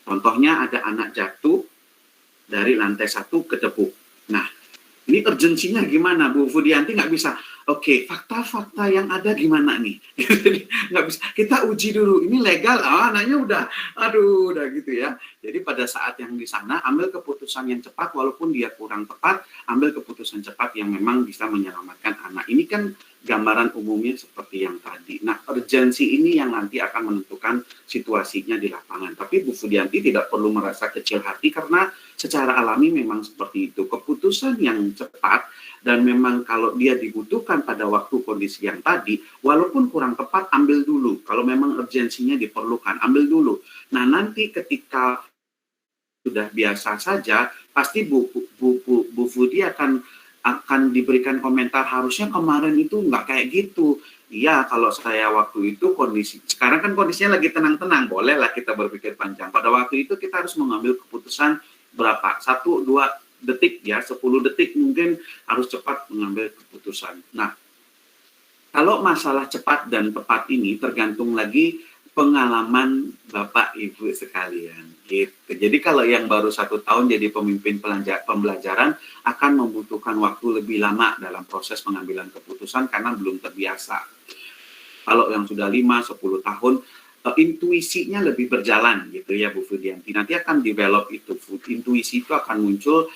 Contohnya ada anak jatuh dari lantai 1 ke debu. Nah, ini urgensinya gimana? Bu Fudianti nggak bisa, oke, fakta-fakta yang ada gimana nih? Nggak bisa, kita uji dulu, ini legal, anaknya udah gitu ya. Jadi pada saat yang di sana, ambil keputusan yang cepat, walaupun dia kurang tepat, ambil keputusan cepat yang memang bisa menyelamatkan anak. Ini kan gambaran umumnya seperti yang tadi. Nah, urgensi ini yang nanti akan menentukan situasinya di lapangan. Tapi Bu Fudianti tidak perlu merasa kecil hati karena secara alami memang seperti itu. Keputusan yang cepat dan memang kalau dia dibutuhkan pada waktu kondisi yang tadi, walaupun kurang tepat, ambil dulu. Kalau memang urgensinya diperlukan, ambil dulu. Nah, nanti ketika sudah biasa saja, pasti Bu Fudi akan diberikan komentar, harusnya kemarin itu nggak kayak gitu. Iya, kalau saya waktu itu sekarang kan kondisinya lagi tenang-tenang, bolehlah kita berpikir panjang. Pada waktu itu kita harus mengambil keputusan berapa? 1-2 detik ya, 10 detik mungkin harus cepat mengambil keputusan. Nah, kalau masalah cepat dan tepat ini tergantung lagi pengalaman Bapak Ibu sekalian. Gitu. Jadi kalau yang baru 1 tahun jadi pemimpin pembelajaran akan membutuhkan waktu lebih lama dalam proses pengambilan keputusan karena belum terbiasa. Kalau yang sudah 5-10 tahun, intuisinya lebih berjalan gitu ya Bu Fudianti. Nanti akan develop itu, intuisi itu akan muncul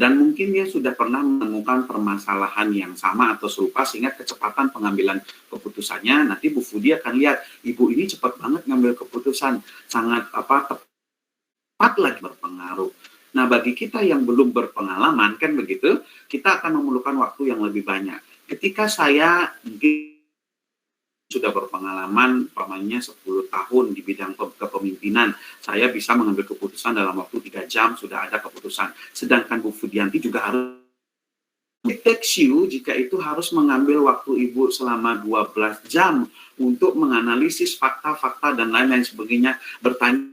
dan mungkin dia sudah pernah menemukan permasalahan yang sama atau serupa sehingga kecepatan pengambilan keputusannya nanti Bu Fudi akan lihat ibu ini cepat banget ngambil keputusan, sangat tepat lagi berpengaruh. Nah, bagi kita yang belum berpengalaman kan begitu, kita akan memerlukan waktu yang lebih banyak. Ketika saya mungkin sudah berpengalaman umpamanya 10 tahun di bidang kepemimpinan, saya bisa mengambil keputusan dalam waktu 3 jam sudah ada keputusan. Sedangkan Bu Fudianti juga harus takes you jika itu harus mengambil waktu ibu selama 12 jam untuk menganalisis fakta-fakta dan lain-lain sebagainya, bertanya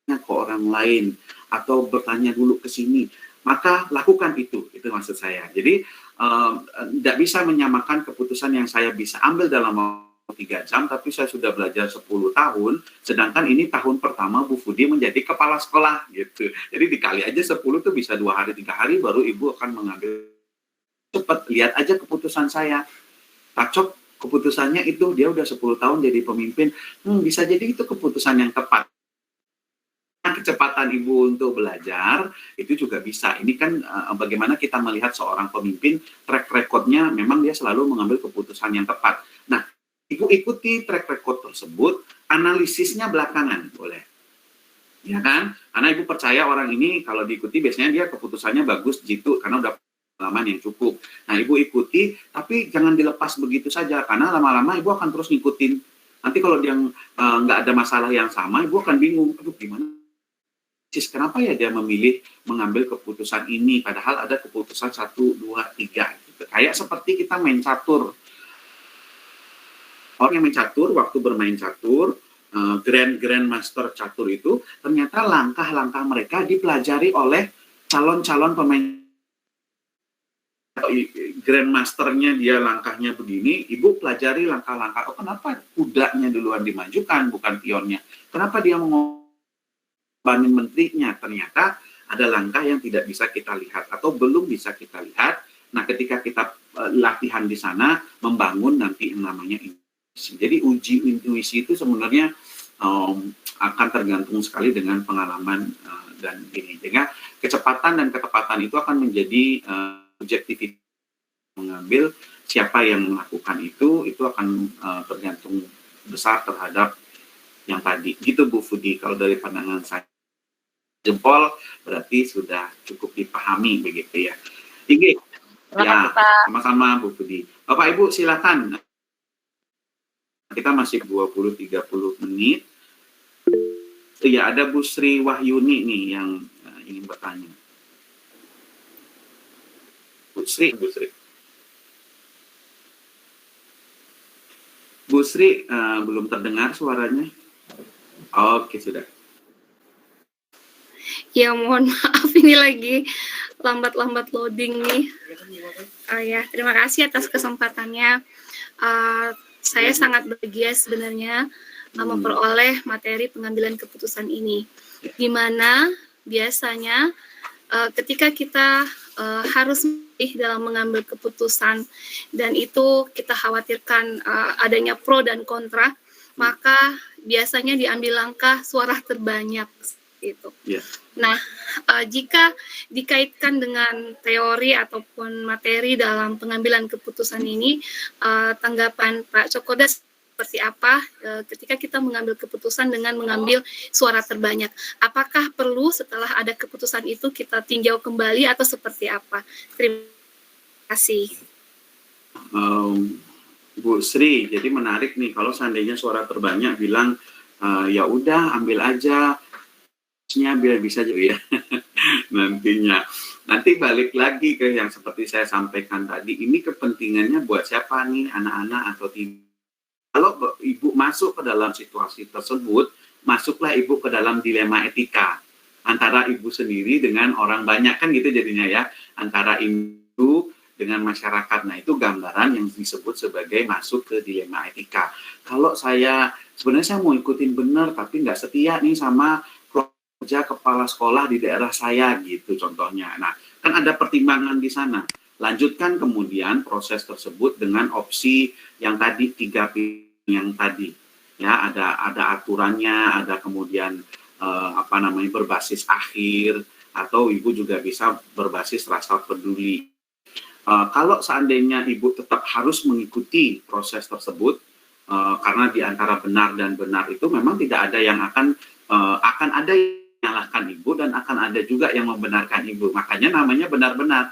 ke orang lain atau bertanya dulu ke sini, maka lakukan itu maksud saya. Jadi tidak bisa menyamakan keputusan yang saya bisa ambil dalam waktu 3 jam, tapi saya sudah belajar 10 tahun, sedangkan ini tahun pertama Bu Fudi menjadi kepala sekolah gitu. Jadi dikali aja 10 tuh bisa 2 hari, 3 hari baru ibu akan mengambil. Cepat, lihat aja keputusan saya. Pak Cok, keputusannya itu dia udah 10 tahun jadi pemimpin, bisa jadi itu keputusan yang tepat. Kecepatan ibu untuk belajar itu juga bisa. Ini kan bagaimana kita melihat seorang pemimpin, track recordnya memang dia selalu mengambil keputusan yang tepat. Nah, ibu ikuti track record tersebut, analisisnya belakangan boleh, ya kan? Karena ibu percaya orang ini kalau diikuti biasanya dia keputusannya bagus jitu karena udah pengalaman yang cukup. Nah, ibu ikuti, tapi jangan dilepas begitu saja karena lama-lama ibu akan terus ngikutin. Nanti kalau dia nggak ada masalah yang sama, ibu akan bingung, aduh gimana? Kenapa ya dia memilih mengambil keputusan ini padahal ada keputusan 1, 2, 3 gitu. Kayak seperti kita main catur. orang yang main catur, waktu bermain catur, Grand Master catur itu, ternyata langkah-langkah mereka dipelajari oleh calon-calon pemain. Grandmasternya dia langkahnya begini, ibu pelajari langkah-langkah. Oh, kenapa kudanya duluan dimajukan, bukan pionnya? Kenapa dia mau banding menterinya? Ternyata ada langkah yang tidak bisa kita lihat atau belum bisa kita lihat. Nah, ketika kita latihan di sana, membangun nanti yang namanya intuisi. Jadi uji intuisi itu sebenarnya akan tergantung sekali dengan pengalaman dan ini. Sehingga kecepatan dan ketepatan itu akan menjadi objektivitas mengambil siapa yang melakukan itu akan tergantung besar terhadap yang tadi. Gitu Bu Fudi, kalau dari pandangan saya. Jempol berarti sudah cukup dipahami begitu ya. Tinggi. Ya, sama-sama Bu Fudi. Bapak Ibu silakan. Kita masih 20-30 menit. Ya, ada Bu Sri Wahyuni nih yang ingin bertanya. Bu Sri. Bu Sri, belum terdengar suaranya. Oke, sudah. Ya, mohon maaf ini lagi lambat-lambat loading nih. Ya, terima kasih atas kesempatannya. Saya sangat bahagia sebenarnya memperoleh materi pengambilan keputusan ini. Di mana biasanya ketika kita harus memilih dalam mengambil keputusan dan itu kita khawatirkan adanya pro dan kontra, maka biasanya diambil langkah suara terbanyak itu. Yeah. Nah, jika dikaitkan dengan teori ataupun materi dalam pengambilan keputusan ini, tanggapan Pak Cokodas seperti apa ketika kita mengambil keputusan dengan mengambil suara terbanyak? Apakah perlu setelah ada keputusan itu kita tinjau kembali atau seperti apa? Terima kasih. Bu Sri, jadi menarik nih kalau seandainya suara terbanyak bilang ya udah ambil aja biar bisa juga ya nantinya. Nanti balik lagi ke yang seperti saya sampaikan tadi, ini kepentingannya buat siapa nih, anak-anak atau tidak. Kalau ibu masuk ke dalam situasi tersebut, masuklah ibu ke dalam dilema etika antara ibu sendiri dengan orang banyak, kan gitu jadinya ya, antara ibu dengan masyarakat. Nah, itu gambaran yang disebut sebagai masuk ke dilema etika. Kalau sebenarnya saya mau ikutin benar tapi nggak setia nih sama kerja kepala sekolah di daerah saya gitu contohnya. Nah, kan ada pertimbangan di sana. Lanjutkan kemudian proses tersebut dengan opsi yang tadi 3 yang tadi. Ya, ada aturannya, ada kemudian berbasis akhir, atau ibu juga bisa berbasis rasa peduli. Kalau seandainya ibu tetap harus mengikuti proses tersebut, karena di antara benar dan benar itu memang tidak ada yang akan ada yang menyalahkan ibu dan akan ada juga yang membenarkan ibu. Makanya namanya benar-benar.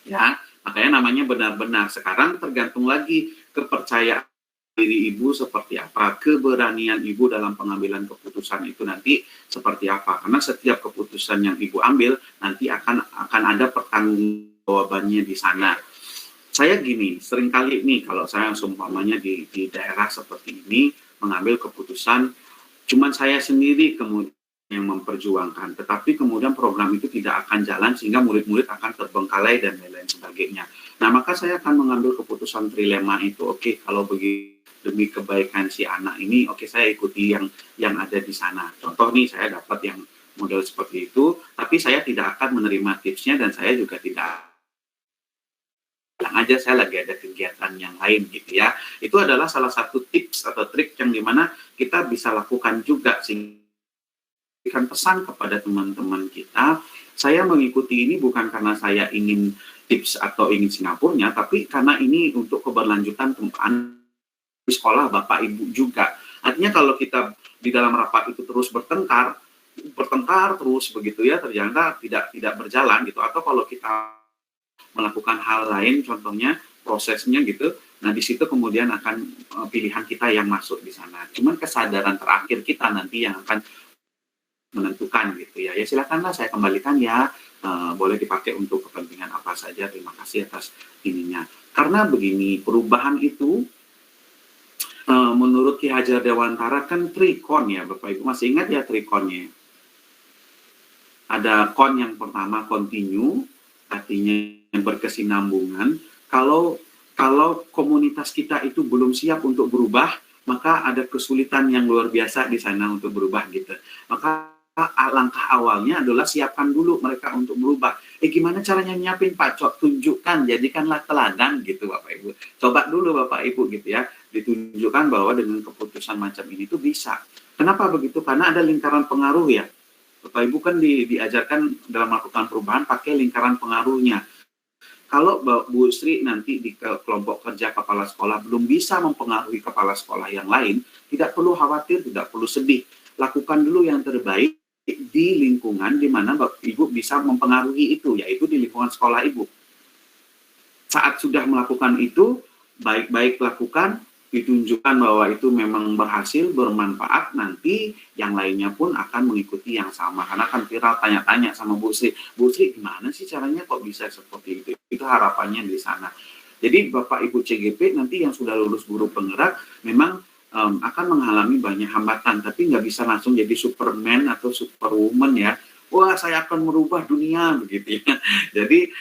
Ya, makanya namanya benar-benar. Sekarang tergantung lagi kepercayaan diri ibu seperti apa, keberanian ibu dalam pengambilan keputusan itu nanti seperti apa. Karena setiap keputusan yang ibu ambil nanti akan ada pertanggungjawabannya di sana. Saya gini, seringkali nih kalau saya seumpamanya di daerah seperti ini mengambil keputusan, cuman saya sendiri kemudian yang memperjuangkan, tetapi kemudian program itu tidak akan jalan sehingga murid-murid akan terbengkalai dan lain-lain sebagainya. Nah, maka saya akan mengambil keputusan trilema itu. Oke, kalau begitu demi kebaikan si anak ini, oke, saya ikuti yang ada di sana. Contoh nih, saya dapat yang model seperti itu, tapi saya tidak akan menerima tipsnya dan saya juga tidak bilang aja saya lagi ada kegiatan yang lain gitu ya. Itu adalah salah satu tips atau trik yang dimana kita bisa lakukan juga sih. Berikan pesan kepada teman-teman kita, saya mengikuti ini bukan karena saya ingin tips atau ingin Singapurnya, tapi karena ini untuk keberlanjutan di sekolah Bapak Ibu juga. Artinya kalau kita di dalam rapat itu terus bertengkar terus begitu ya, ternyata tidak berjalan gitu. Atau kalau kita melakukan hal lain, contohnya prosesnya gitu, nah di situ kemudian akan pilihan kita yang masuk di sana. Cuman kesadaran terakhir kita nanti yang akan menentukan gitu ya. Ya silakanlah saya kembalikan ya, boleh dipakai untuk kepentingan apa saja. Terima kasih atas ininya. Karena begini, perubahan itu menurut Ki Hajar Dewantara kan trikon ya Bapak Ibu, masih ingat ya trikonnya? Ada kon yang pertama continue, artinya yang berkesinambungan. Kalau komunitas kita itu belum siap untuk berubah, maka ada kesulitan yang luar biasa di sana untuk berubah gitu. Maka langkah awalnya adalah siapkan dulu mereka untuk berubah. Gimana caranya nyiapin Pak? Tunjukkan, jadikanlah teladan gitu Bapak Ibu. Coba dulu Bapak Ibu gitu ya, ditunjukkan bahwa dengan keputusan macam ini tuh bisa. Kenapa begitu? Karena ada lingkaran pengaruh ya. Bapak Ibu kan diajarkan dalam melakukan perubahan pakai lingkaran pengaruhnya. Kalau Bu Sri nanti di kelompok kerja kepala sekolah belum bisa mempengaruhi kepala sekolah yang lain, tidak perlu khawatir, tidak perlu sedih. Lakukan dulu yang terbaik di lingkungan di mana Ibu bisa mempengaruhi itu, yaitu di lingkungan sekolah Ibu. Saat sudah melakukan itu, baik-baik lakukan, ditunjukkan bahwa itu memang berhasil, bermanfaat, nanti yang lainnya pun akan mengikuti yang sama. Karena kan viral tanya-tanya sama Bu Sri, gimana sih caranya kok bisa seperti itu? Itu harapannya di sana. Jadi Bapak Ibu CGP nanti yang sudah lulus guru penggerak memang akan mengalami banyak hambatan, tapi nggak bisa langsung jadi Superman atau Superwoman ya. Wah, saya akan merubah dunia begitu ya. Jadi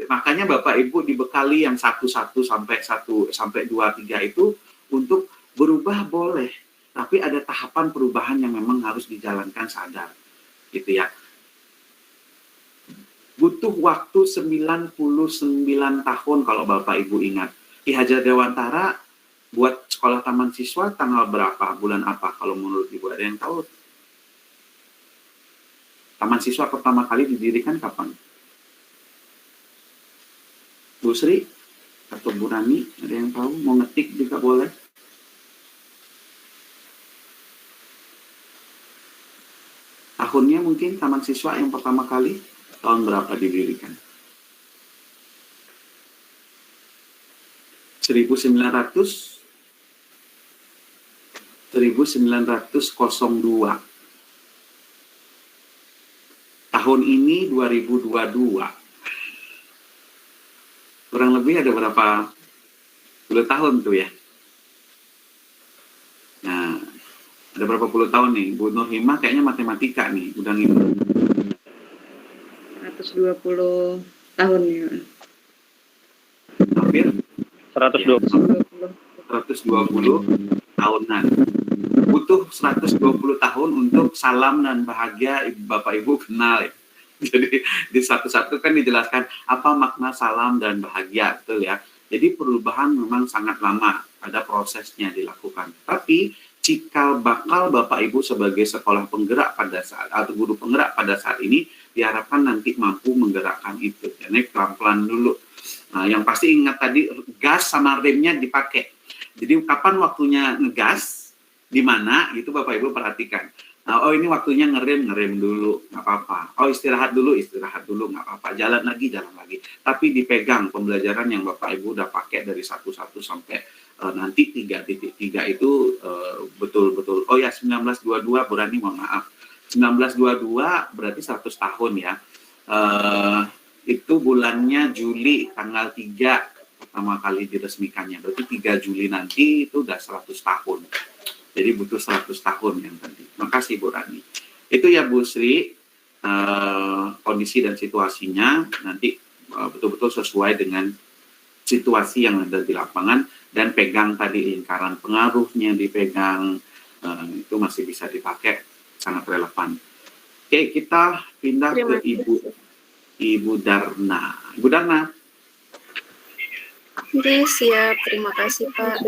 makanya Bapak Ibu dibekali yang 1 sampai 2 3 itu untuk berubah boleh, tapi ada tahapan perubahan yang memang harus dijalankan sadar, gitu ya. Butuh waktu 99 tahun kalau Bapak Ibu ingat. Ki Hajar Dewantara buat sekolah taman siswa tanggal berapa, bulan apa kalau menurut Ibu ada yang tahu? Taman siswa pertama kali didirikan kapan? Bu Sri atau Bu Rani, ada yang tahu? Mau ngetik juga boleh. Tahunnya mungkin taman siswa yang pertama kali, tahun berapa didirikan? 1902. Tahun ini 2022. Kurang lebih ada berapa puluh tahun tuh ya. Nah, ada berapa puluh tahun nih? Bu Nur Himah kayaknya matematika nih, udah ngitung. 120 tahun ya. Hampir 120. 120 tahunan. Butuh 120 tahun untuk salam dan bahagia Bapak Ibu kenal ya. Jadi di satu-satu kan dijelaskan apa makna salam dan bahagia, betul ya. Jadi perubahan memang sangat lama, ada prosesnya dilakukan. Tapi cikal bakal Bapak Ibu sebagai sekolah penggerak pada saat atau guru penggerak pada saat ini diharapkan nanti mampu menggerakkan itu. Jadi pelan-pelan dulu. Nah, yang pasti ingat tadi gas sama remnya dipakai. Jadi kapan waktunya ngegas, di mana itu Bapak Ibu perhatikan. Nah, oh ini waktunya ngerem dulu, nggak apa-apa. Oh istirahat dulu, nggak apa-apa. Jalan lagi. Tapi dipegang pembelajaran yang Bapak Ibu udah pakai dari 1 sampai nanti 3.3 itu betul-betul. Oh ya 1922 berani mohon maaf. 1922 berarti 100 tahun ya. Itu bulannya Juli tanggal 3 pertama kali diresmikannya. Berarti 3 Juli nanti itu udah 100 tahun. Jadi butuh 100 tahun yang tadi. Makasih Bu Rani. Itu ya Bu Sri, kondisi dan situasinya nanti betul-betul sesuai dengan situasi yang ada di lapangan dan pegang tadi lingkaran pengaruhnya dipegang, itu masih bisa dipakai, sangat relevan. Oke, kita pindah ke Ibu Darna. Ibu Darna. Oke, siap. Terima kasih Pak.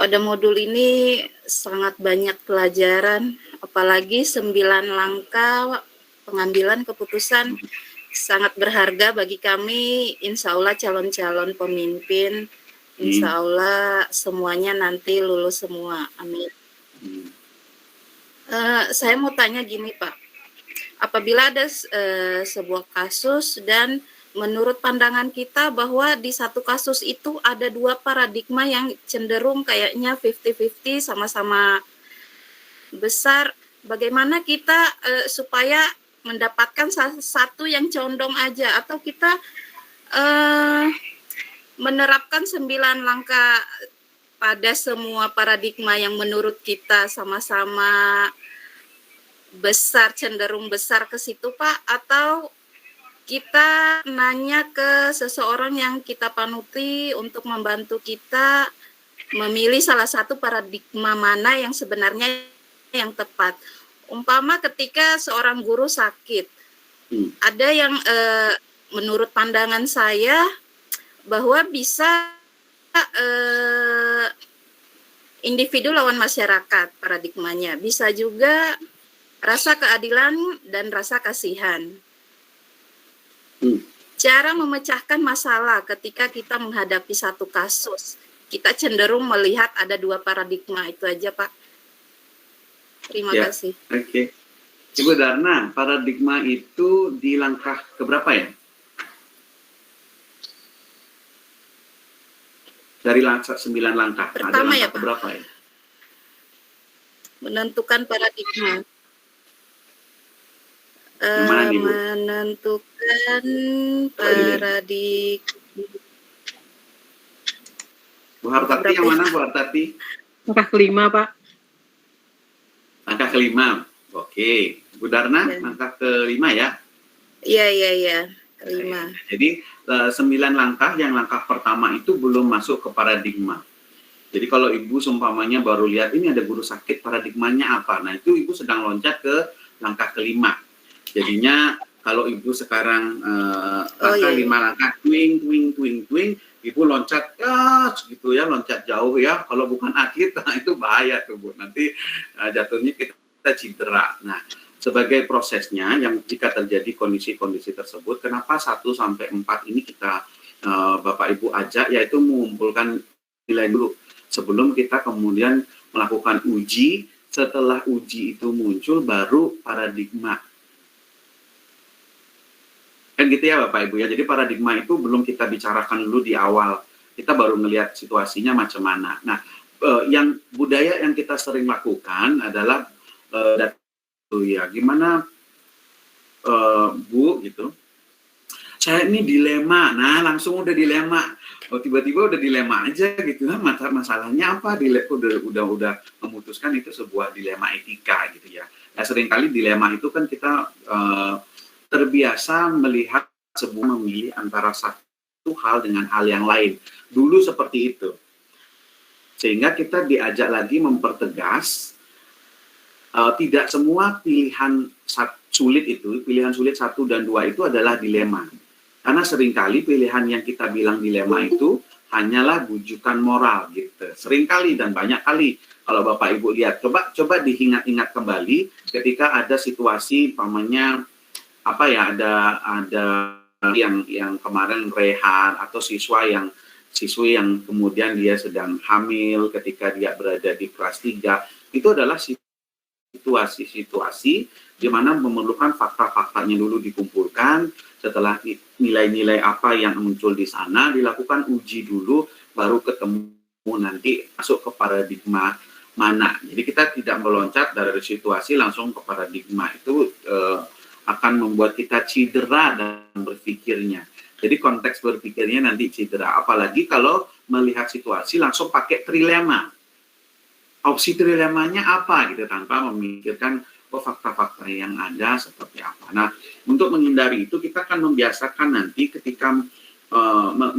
Pada modul ini sangat banyak pelajaran, apalagi 9 langkah pengambilan keputusan sangat berharga bagi kami. Insya Allah calon-calon pemimpin, insya Allah semuanya nanti lulus semua. Amin. Saya mau tanya gini Pak, apabila ada sebuah kasus dan menurut pandangan kita bahwa di satu kasus itu ada 2 paradigma yang cenderung kayaknya 50-50 sama-sama besar. Bagaimana kita supaya mendapatkan satu yang condong aja atau kita menerapkan 9 langkah pada semua paradigma yang menurut kita sama-sama besar, cenderung besar ke situ Pak, atau kita nanya ke seseorang yang kita panuti untuk membantu kita memilih salah satu paradigma mana yang sebenarnya yang tepat. Umpama ketika seorang guru sakit, ada yang menurut pandangan saya bahwa bisa individu lawan masyarakat paradigmanya, bisa juga rasa keadilan dan rasa kasihan. Cara memecahkan masalah ketika kita menghadapi satu kasus, kita cenderung melihat ada 2 paradigma, itu aja Pak. Terima kasih. Oke. Ibu Darna, paradigma itu di langkah keberapa ya? Dari 9 langkah. Pertama ada ya, langkah Pak. keberapa ya? Menentukan paradigma. Yang mana nih, Bu? Menentukan paradigma. Bu Hartati yang mana, Bu Hartati? Langkah kelima, Pak. Langkah kelima. Oke. Bu Darna, Ya. langkah kelima ya? Iya. Kelima. Jadi 9 langkah, yang langkah pertama itu belum masuk ke paradigma. Jadi kalau Ibu seumpamanya baru lihat ini ada guru sakit, paradigmanya apa? Nah itu Ibu sedang loncat ke langkah kelima. Jadinya kalau Ibu sekarang langkah 5 langkah, twing, Ibu loncat gitu ya, loncat jauh ya. Kalau bukan atlet, nah itu bahaya tuh Bu. Nanti jatuhnya kita cedera. Nah, sebagai prosesnya yang jika terjadi kondisi-kondisi tersebut, kenapa 1 sampai 4 ini kita Bapak Ibu ajak, yaitu mengumpulkan nilai dulu sebelum kita kemudian melakukan uji. Setelah uji itu muncul baru paradigma. Kan gitu ya Bapak Ibu ya. Jadi paradigma itu belum kita bicarakan dulu di awal. Kita baru melihat situasinya macam mana. Nah, yang budaya yang kita sering lakukan adalah ya gimana Bu gitu. Saya ini dilema. Nah, langsung udah dilema. Tiba-tiba udah dilema aja gitu kan. Masalahnya apa? Udah memutuskan itu sebuah dilema etika gitu ya. Nah, seringkali dilema itu kan kita terbiasa melihat sebuah memilih antara satu hal dengan hal yang lain. Dulu seperti itu. Sehingga kita diajak lagi mempertegas tidak semua pilihan sulit 1 dan 2 itu adalah dilema. Karena seringkali pilihan yang kita bilang dilema itu hanyalah bujukan moral gitu. Seringkali dan banyak kali kalau Bapak Ibu lihat, coba diingat-ingat kembali ketika ada situasi umpamanya apa ya, ada yang kemarin rehan atau siswi yang kemudian dia sedang hamil ketika dia berada di kelas 3, itu adalah situasi di mana memerlukan fakta-faktanya dulu dikumpulkan. Setelah nilai-nilai apa yang muncul di sana dilakukan uji dulu, baru ketemu nanti masuk ke paradigma mana. Jadi kita tidak meloncat dari situasi langsung ke paradigma. Itu akan membuat kita cedera dalam berpikirnya. Jadi konteks berpikirnya nanti cedera. Apalagi kalau melihat situasi langsung pakai trilema. Opsi trilemanya apa gitu, tanpa memikirkan fakta-fakta yang ada seperti apa. Nah, untuk menghindari itu kita akan membiasakan nanti ketika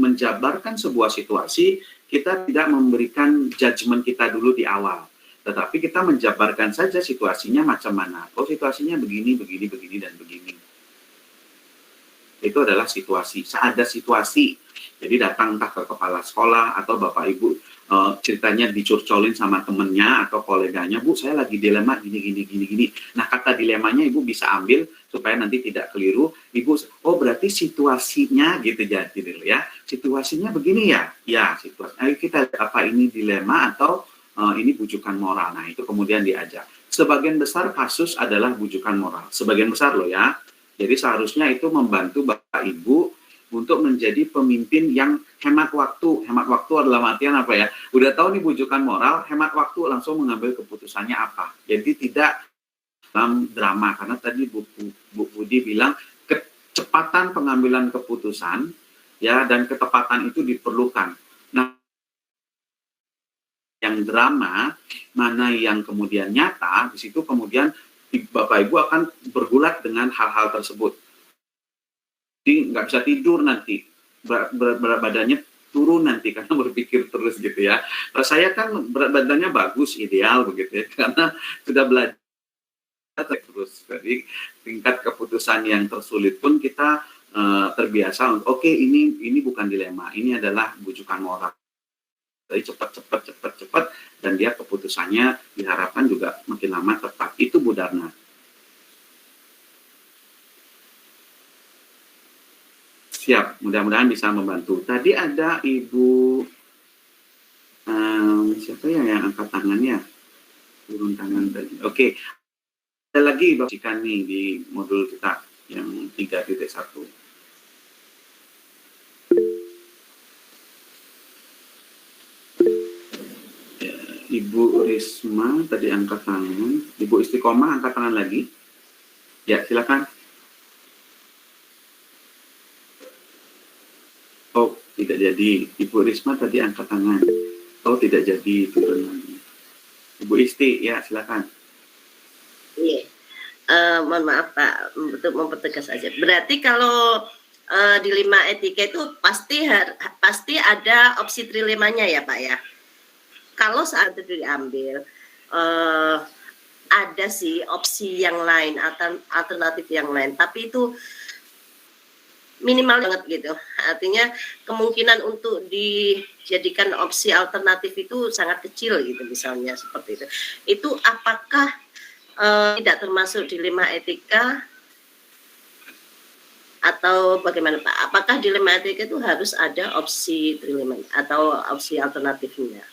menjabarkan sebuah situasi, kita tidak memberikan judgement kita dulu di awal. Tetapi kita menjabarkan saja situasinya macam mana. Oh, situasinya begini, dan begini. Itu adalah situasi. Ada situasi. Jadi datang entah ke kepala sekolah atau Bapak Ibu ceritanya dicurcolin sama temennya atau koleganya, Bu, saya lagi dilema gini. Nah, kata dilemanya Ibu bisa ambil supaya nanti tidak keliru. Ibu, oh berarti situasinya gitu ya. Situasinya begini ya. Ya, situasi. Ayo kita apa ini dilema atau ini bujukan moral. Nah, itu kemudian diajak. Sebagian besar kasus adalah bujukan moral. Sebagian besar loh ya. Jadi seharusnya itu membantu Bapak Ibu untuk menjadi pemimpin yang hemat waktu. Hemat waktu adalah artian apa ya? Udah tahu nih bujukan moral, hemat waktu langsung mengambil keputusannya apa. Jadi tidak dalam drama. Karena tadi Bu Budi bilang kecepatan pengambilan keputusan ya, dan ketepatan itu diperlukan. Nah, yang drama, mana yang kemudian nyata, di situ kemudian Bapak Ibu akan bergulat dengan hal-hal tersebut. Jadi nggak bisa tidur nanti, berat badannya turun nanti karena berpikir terus gitu ya. Kalau saya kan berat badannya bagus, ideal begitu ya, karena sudah belajar terus. Jadi tingkat keputusan yang tersulit pun kita terbiasa untuk oke, ini bukan dilema, ini adalah bujukan moral. Jadi cepat, dan dia keputusannya diharapkan juga makin lama tepat. Itu Bu Darna. Siap, mudah-mudahan bisa membantu. Tadi ada Ibu, siapa ya yang angkat tangannya? Turun tangan tadi. Oke, ada lagi bagikan nih di modul kita yang 3.1. Ibu Risma tadi angkat tangan. Ibu Istiqomah angkat tangan lagi. Ya, silakan. Oh, tidak jadi. Ibu Risma tadi angkat tangan. Oh, tidak jadi. Turun lagi. Ibu Isti, ya silakan. Iya. Mohon maaf Pak, untuk mempertegas aja. Berarti kalau dilema etika itu pasti ada opsi trilemanya ya Pak ya. Kalau saat itu diambil, ada sih opsi yang lain, alternatif yang lain, tapi itu minimal banget gitu. Artinya kemungkinan untuk dijadikan opsi alternatif itu sangat kecil gitu, misalnya seperti itu. Itu apakah tidak termasuk dilema etika atau bagaimana Pak? Apakah dilema etika itu harus ada opsi trilema atau opsi alternatifnya?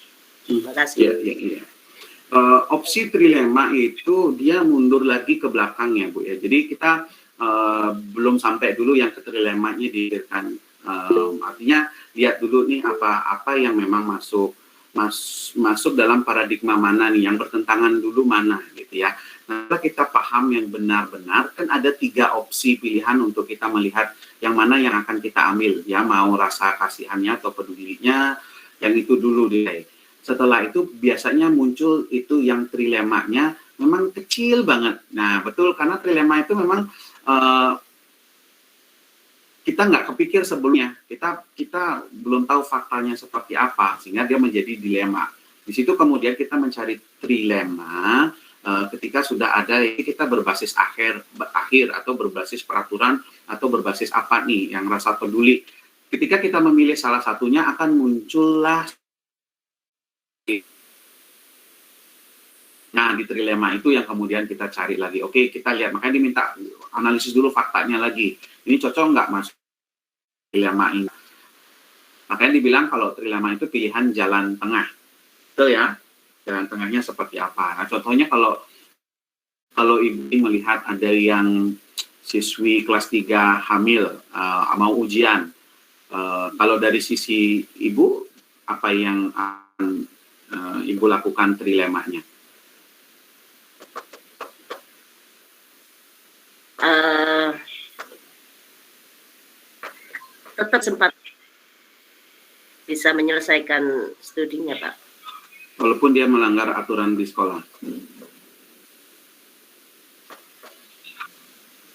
Terima kasih. Ya. Opsi trilema itu dia mundur lagi ke belakang ya Bu ya. Jadi kita belum sampai dulu yang ke trilemanya diberikan. Artinya lihat dulu nih apa yang memang masuk dalam paradigma mana nih, yang bertentangan dulu mana gitu ya. Nah, kita paham yang benar-benar, kan ada 3 opsi pilihan untuk kita melihat yang mana yang akan kita ambil ya, mau rasa kasihannya atau pedulinya, yang itu dulu deh. Setelah itu biasanya muncul itu yang trilemanya memang kecil banget. Nah betul, karena trilema itu memang kita nggak kepikir sebelumnya, kita belum tahu faktanya seperti apa, sehingga dia menjadi dilema. Di situ kemudian kita mencari trilema ketika sudah ada, kita berbasis akhir atau berbasis peraturan atau berbasis apa nih yang rasa peduli. Ketika kita memilih salah satunya akan muncullah. Nah, di trilema itu yang kemudian kita cari lagi. Oke, kita lihat, makanya diminta analisis dulu faktanya lagi. Ini cocok nggak mas trilema ini? Makanya dibilang kalau trilema itu pilihan jalan tengah. Betul ya? Jalan tengahnya seperti apa? Nah, contohnya kalau ibu melihat ada yang siswi kelas 3 hamil, mau ujian. Kalau dari sisi ibu, apa yang akan ibu lakukan trilemanya? Tetap sempat bisa menyelesaikan studinya Pak. Walaupun dia melanggar aturan di sekolah.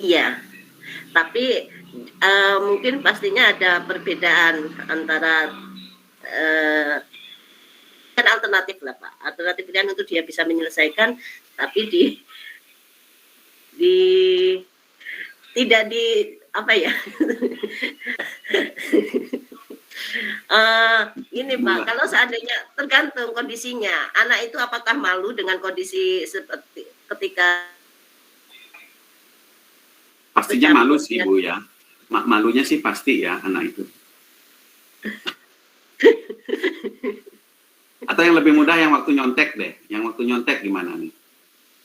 Iya, tapi mungkin pastinya ada perbedaan antara kan alternatif lah Pak. Alternatif kan untuk dia bisa menyelesaikan, tapi tidak di apa ya? Ini Pak, kalau seandainya tergantung kondisinya, anak itu apakah malu dengan kondisi seperti ketika pastinya malu sih Bu ya. Malunya sih pasti ya anak itu. Atau yang lebih mudah yang waktu nyontek deh. Yang waktu nyontek gimana nih?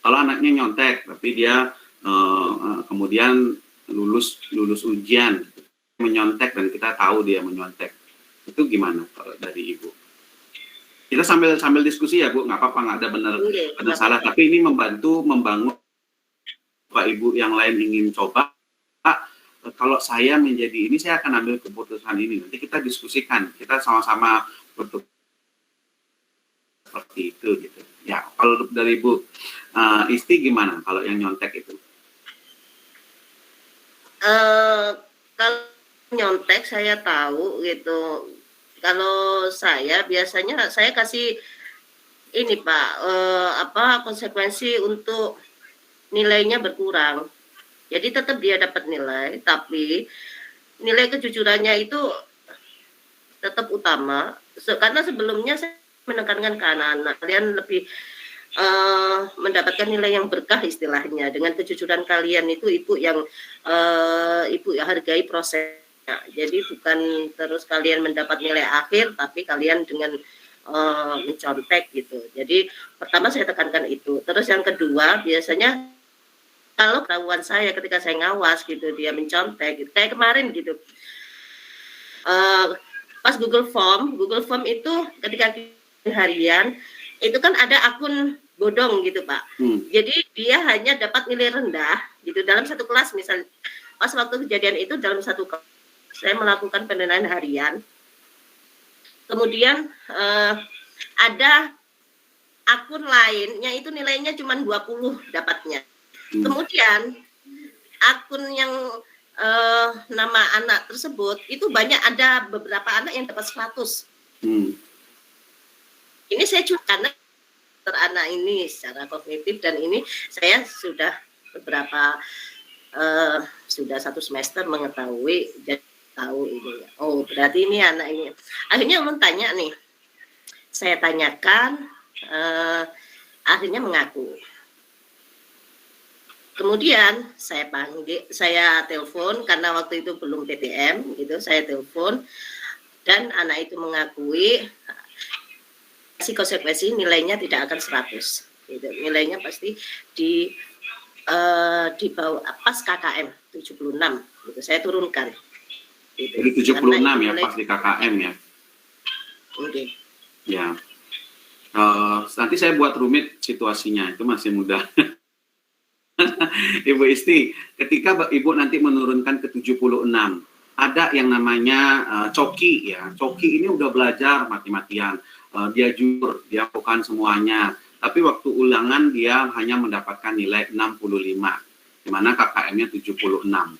Kalau anaknya nyontek tapi dia kemudian lulus ujian menyontek dan kita tahu dia menyontek, itu gimana kalau dari ibu? Kita sambil diskusi ya Bu, nggak apa-apa, nggak ada benar salah, tapi ini membangun Pak Ibu yang lain ingin coba kalau saya menjadi ini, saya akan ambil keputusan ini. Nanti kita diskusikan, kita sama-sama untuk seperti itu gitu. Ya, kalau dari Bu Isti gimana kalau yang nyontek itu? Kalau nyontek saya tahu gitu. Kalau saya biasanya saya kasih ini Pak, konsekuensi untuk nilainya berkurang. Jadi tetap dia dapat nilai, tapi nilai kejujurannya itu tetap utama. Karena sebelumnya saya menekankan ke anak-anak, kalian lebih mendapatkan nilai yang berkah istilahnya. Dengan kejujuran kalian itu ibu yang ibu hargai prosesnya. Jadi bukan terus kalian mendapat nilai akhir, tapi kalian dengan mencontek gitu. Jadi pertama saya tekankan itu. Terus yang kedua biasanya kalau ketahuan saya ketika saya ngawas gitu dia mencontek gitu. Kayak kemarin gitu. Pas Google Form itu ketika harian itu kan ada akun bodong gitu Pak. Jadi dia hanya dapat nilai rendah gitu dalam satu kelas. Misal pas waktu kejadian itu dalam satu kelas saya melakukan penilaian harian. Kemudian ada akun lainnya itu nilainya cuma 20 dapatnya. Kemudian akun yang nama anak tersebut itu banyak, ada beberapa anak yang dapat 100. Ini saya cuma karena anak ini secara kognitif, dan ini saya sudah beberapa sudah 1 semester mengetahui dan tahu ini. Oh berarti ini anak ini. Akhirnya ulun tanya nih, saya tanyakan, akhirnya mengaku. Kemudian saya telepon karena waktu itu belum PTM gitu, saya telepon dan anak itu mengakui konsekuensi nilainya tidak akan 100 gitu. Nilainya pasti di bawah pas KKM 76 gitu. Saya turunkan gitu. Jadi 76 ya pas di KKM ya. Oke. Ya. Nanti saya buat rumit situasinya, itu masih mudah. Ibu Isti, ketika Ibu nanti menurunkan ke 76, ada yang namanya Coki ya. Coki ini udah belajar mati-matian. Dia jujur, dia lakukan semuanya. Tapi waktu ulangan dia hanya mendapatkan nilai 65, di mana KKM-nya 76.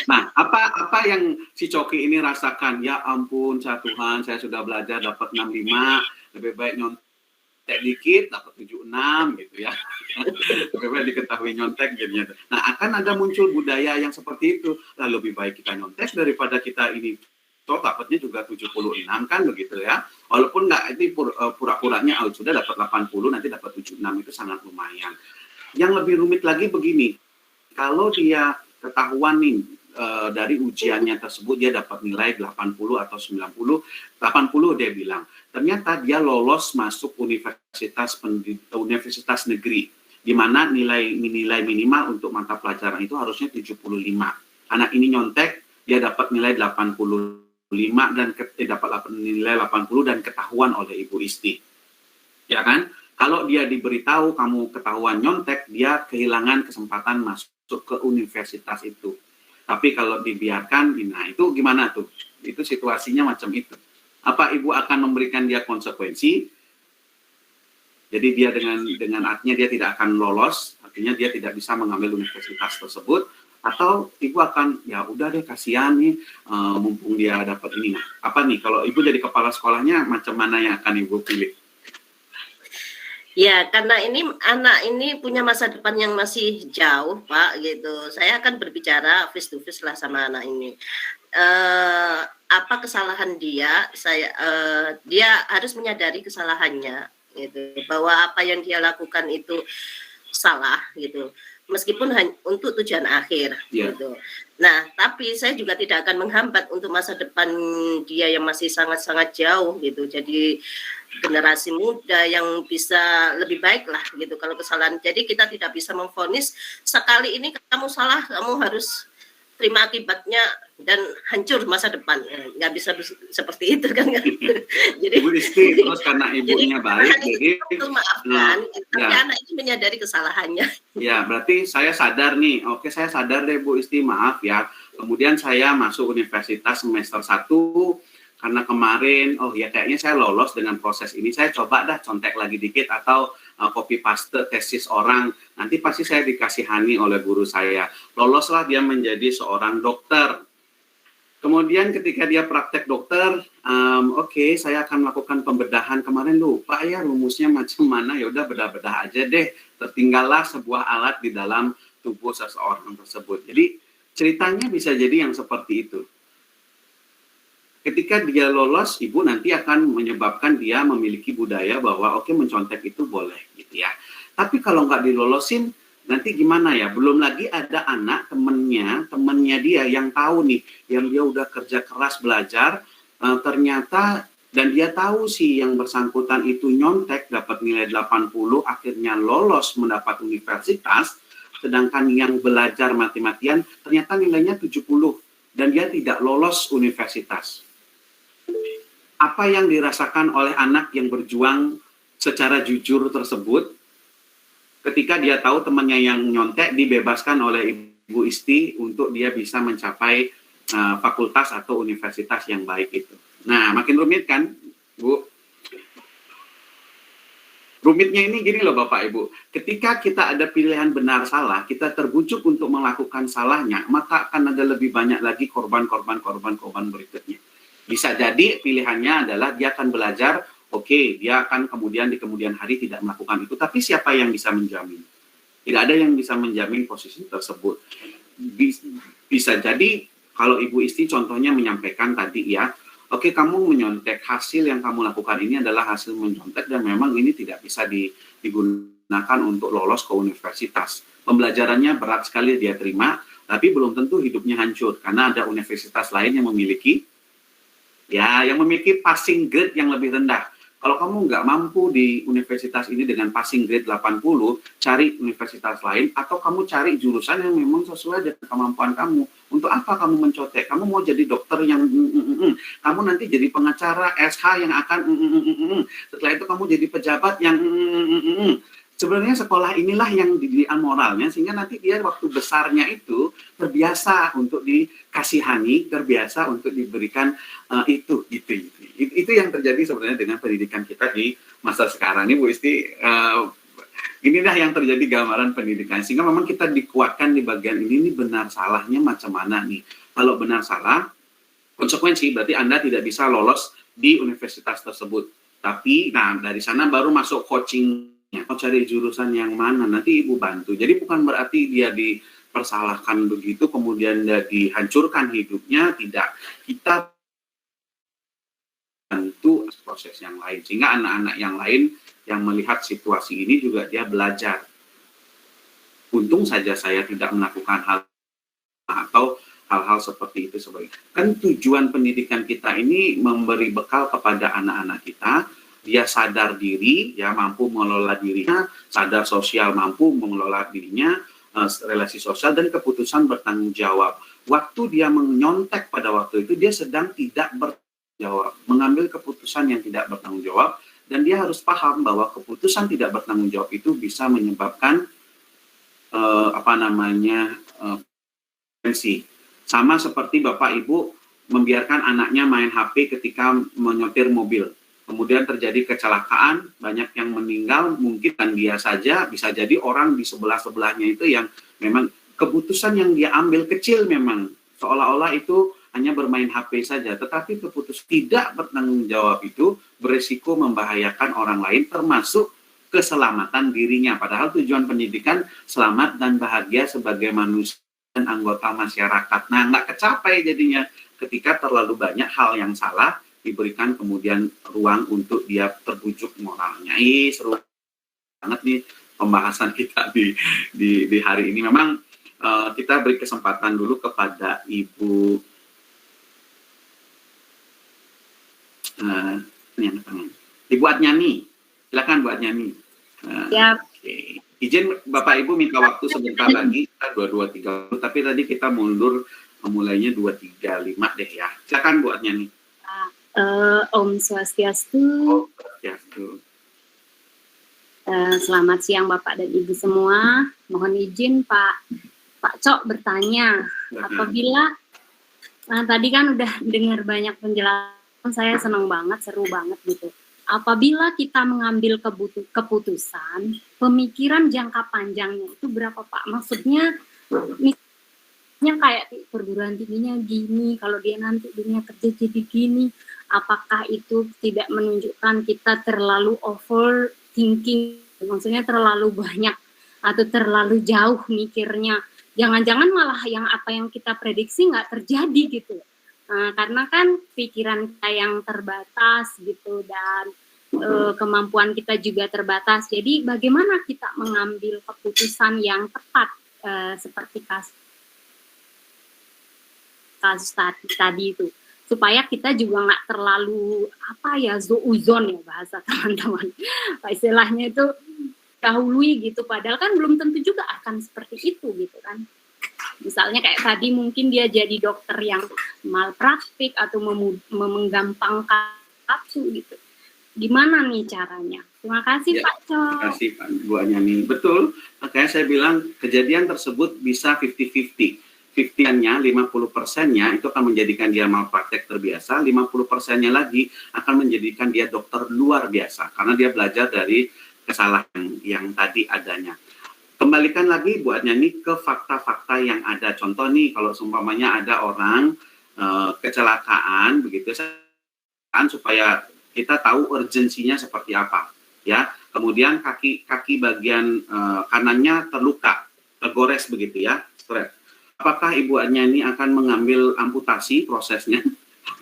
Nah, apa yang si Coki ini rasakan? Ya ampun, Tuhan, saya sudah belajar dapat 65, lebih baik nyontek dikit dapat 76 gitu ya. Lebih baik diketahui nyontek jadinya. Nah, akan ada muncul budaya yang seperti itu. Lah lebih baik kita nyontek daripada kita ini. So, dapatnya juga 76 kan begitu ya. Walaupun nggak ini pura-puranya sudah dapat 80 nanti dapat 76 itu sangat lumayan. Yang lebih rumit lagi begini. Kalau dia ketahuan nih dari ujiannya tersebut dia dapat nilai 80 atau 90, 80 dia bilang. Ternyata dia lolos masuk universitas negeri, di mana nilai minimal untuk mata pelajaran itu harusnya 75. Anak ini nyontek, dia dapat nilai 85 dan dapat nilai 80 dan ketahuan oleh Ibu Isti. Ya kan? Kalau dia diberitahu kamu ketahuan nyontek, dia kehilangan kesempatan masuk ke universitas itu. Tapi kalau dibiarkan, nah itu gimana tuh? Itu situasinya macam itu. Apa Ibu akan memberikan dia konsekuensi? Jadi dia dengan artinya dia tidak akan lolos, artinya dia tidak bisa mengambil universitas tersebut, atau Ibu akan ya udah deh kasihan nih, mumpung dia dapat ini. Nah, apa nih kalau Ibu jadi kepala sekolahnya macam mana yang akan Ibu pilih? Ya, karena ini anak ini punya masa depan yang masih jauh, Pak, gitu. Saya akan berbicara face to face lah sama anak ini. Apa kesalahan dia? Dia harus menyadari kesalahannya, gitu. Bahwa apa yang dia lakukan itu salah, gitu. Meskipun hanya untuk tujuan akhir, gitu. Nah, tapi saya juga tidak akan menghambat untuk masa depan dia yang masih sangat-sangat jauh, gitu. Jadi generasi muda yang bisa lebih baik lah gitu kalau kesalahan. Jadi kita tidak bisa memvonis sekali ini kamu salah, kamu harus terima akibatnya dan hancur masa depan. Nggak bisa seperti itu kan. Jadi Ibu Isti terus karena ibunya baik, jadi itu maafkan, tapi ya. anak itu menyadari kesalahannya. Ya, berarti saya sadar nih. Oke, saya sadar deh Bu Isti, maaf ya. Kemudian saya masuk universitas semester 1 karena kemarin, oh ya kayaknya saya lolos dengan proses ini. Saya coba dah contek lagi dikit atau copy paste tesis orang. Nanti pasti saya dikasihani oleh guru saya. Loloslah dia menjadi seorang dokter. Kemudian ketika dia praktek dokter, oke, saya akan melakukan pembedahan. Kemarin lupa ya rumusnya macam mana, ya udah bedah-bedah aja deh. Tertinggallah sebuah alat di dalam tubuh seseorang tersebut. Jadi ceritanya bisa jadi yang seperti itu. Ketika dia lolos, ibu nanti akan menyebabkan dia memiliki budaya bahwa oke, mencontek itu boleh gitu ya. Tapi kalau nggak dilolosin, nanti gimana ya? Belum lagi ada anak temennya dia yang tahu nih, yang dia udah kerja keras belajar, ternyata dan dia tahu sih yang bersangkutan itu nyontek dapat nilai 80, akhirnya lolos mendapat universitas, sedangkan yang belajar mati-matian ternyata nilainya 70 dan dia tidak lolos universitas. Apa yang dirasakan oleh anak yang berjuang secara jujur tersebut ketika dia tahu temannya yang nyontek dibebaskan oleh Ibu Isti untuk dia bisa mencapai fakultas atau universitas yang baik itu. Nah, makin rumit kan, Bu? Rumitnya ini gini loh Bapak Ibu, ketika kita ada pilihan benar salah, kita terbujuk untuk melakukan salahnya, maka akan ada lebih banyak lagi korban berikutnya. Bisa jadi pilihannya adalah dia akan belajar, oke, dia akan kemudian di kemudian hari tidak melakukan itu, tapi siapa yang bisa menjamin? Tidak ada yang bisa menjamin posisi tersebut. Bisa jadi kalau Ibu Isti contohnya menyampaikan tadi ya, oke, kamu menyontek, hasil yang kamu lakukan ini adalah hasil menyontek dan memang ini tidak bisa digunakan untuk lolos ke universitas. Pembelajarannya berat sekali dia terima, tapi belum tentu hidupnya hancur karena ada universitas lain yang memiliki passing grade yang lebih rendah. Kalau kamu nggak mampu di universitas ini dengan passing grade 80, cari universitas lain atau kamu cari jurusan yang memang sesuai dengan kemampuan kamu. Untuk apa kamu mencontek? Kamu mau jadi dokter yang kamu nanti jadi pengacara SH yang akan setelah itu kamu jadi pejabat yang Sebenarnya sekolah inilah yang dididik moralnya sehingga nanti dia waktu besarnya itu terbiasa untuk dikasihani, terbiasa untuk diberikan itu yang terjadi sebenarnya dengan pendidikan kita di masa sekarang ini Bu Isti. Inilah yang terjadi gambaran pendidikan sehingga memang kita dikuatkan di bagian ini benar salahnya macam mana nih. Kalau benar salah konsekuensi berarti Anda tidak bisa lolos di universitas tersebut. Tapi dari sana baru masuk coaching. Mau cari jurusan yang mana nanti Ibu bantu. Jadi bukan berarti dia dipersalahkan begitu kemudian dia dihancurkan hidupnya, tidak. Kita bantu proses yang lain sehingga anak-anak yang lain yang melihat situasi ini juga dia belajar. Untung saja saya tidak melakukan hal atau hal-hal seperti itu sebagai. Kan tujuan pendidikan kita ini memberi bekal kepada anak-anak kita. Dia sadar diri, ya mampu mengelola dirinya, sadar sosial mampu mengelola dirinya, relasi sosial dan keputusan bertanggung jawab. Waktu dia menyontek pada waktu itu dia sedang tidak bertanggung jawab, mengambil keputusan yang tidak bertanggung jawab dan dia harus paham bahwa keputusan tidak bertanggung jawab itu bisa menyebabkan potensi. Sama seperti Bapak Ibu membiarkan anaknya main HP ketika menyetir mobil. Kemudian terjadi kecelakaan, banyak yang meninggal, mungkin kan dia saja, bisa jadi orang di sebelah-sebelahnya itu yang memang keputusan yang dia ambil kecil memang, seolah-olah itu hanya bermain HP saja, tetapi keputusan tidak bertanggung jawab itu beresiko membahayakan orang lain, termasuk keselamatan dirinya. Padahal tujuan pendidikan selamat dan bahagia sebagai manusia dan anggota masyarakat. Nah, nggak kecapai jadinya ketika terlalu banyak hal yang salah, diberikan kemudian ruang untuk dia terbujuk moralnya. Seru banget nih pembahasan kita di hari ini. Memang kita beri kesempatan dulu kepada Ibu Ibu Adnyani. Silakan Bu Adnyani. Izin Bapak Ibu minta waktu sebentar lagi, kita 22.30, tapi tadi kita mundur Memulainya 235 deh ya. Silakan buatnya nih. Om Swastiastu. Oh, Swastiastu. Selamat siang Bapak dan Ibu semua. Mohon izin Pak Cok bertanya. Apabila tadi kan udah dengar banyak penjelasan, saya senang banget, seru banget gitu. Apabila kita mengambil keputusan, pemikiran jangka panjangnya itu berapa Pak? Maksudnya kayak perguruan tingginya gini, kalau dia nanti dunia kerja jadi gini, apakah itu tidak menunjukkan kita terlalu overthinking, maksudnya terlalu banyak atau terlalu jauh mikirnya, jangan-jangan malah yang apa yang kita prediksi nggak terjadi gitu. Karena kan pikiran kita yang terbatas gitu, dan kemampuan kita juga terbatas, jadi bagaimana kita mengambil keputusan yang tepat, seperti kasus tadi itu, supaya kita juga nggak terlalu zouzon ya bahasa teman-teman, istilahnya itu dahului gitu, padahal kan belum tentu juga akan seperti itu gitu kan. Misalnya kayak tadi mungkin dia jadi dokter yang malpraktik atau menggampangkan kasus gitu. Gimana nih caranya? Terima kasih Ya, Pak Cok. terima kasih Pak Bu Anyani. Betul, makanya saya bilang kejadian tersebut bisa 50-50. 50-nya, 50%-nya itu akan menjadikan dia malpraktek terbiasa, 50%-nya lagi akan menjadikan dia dokter luar biasa, karena dia belajar dari kesalahan yang tadi adanya. Kembalikan lagi Bu Anyani ke fakta-fakta yang ada. Contoh nih, kalau seumpamanya ada orang kecelakaan, begitu, supaya kita tahu urgensinya seperti apa, ya. Kemudian kaki bagian kanannya terluka, tergores begitu ya, stres. Apakah Ibu Anyani akan mengambil amputasi prosesnya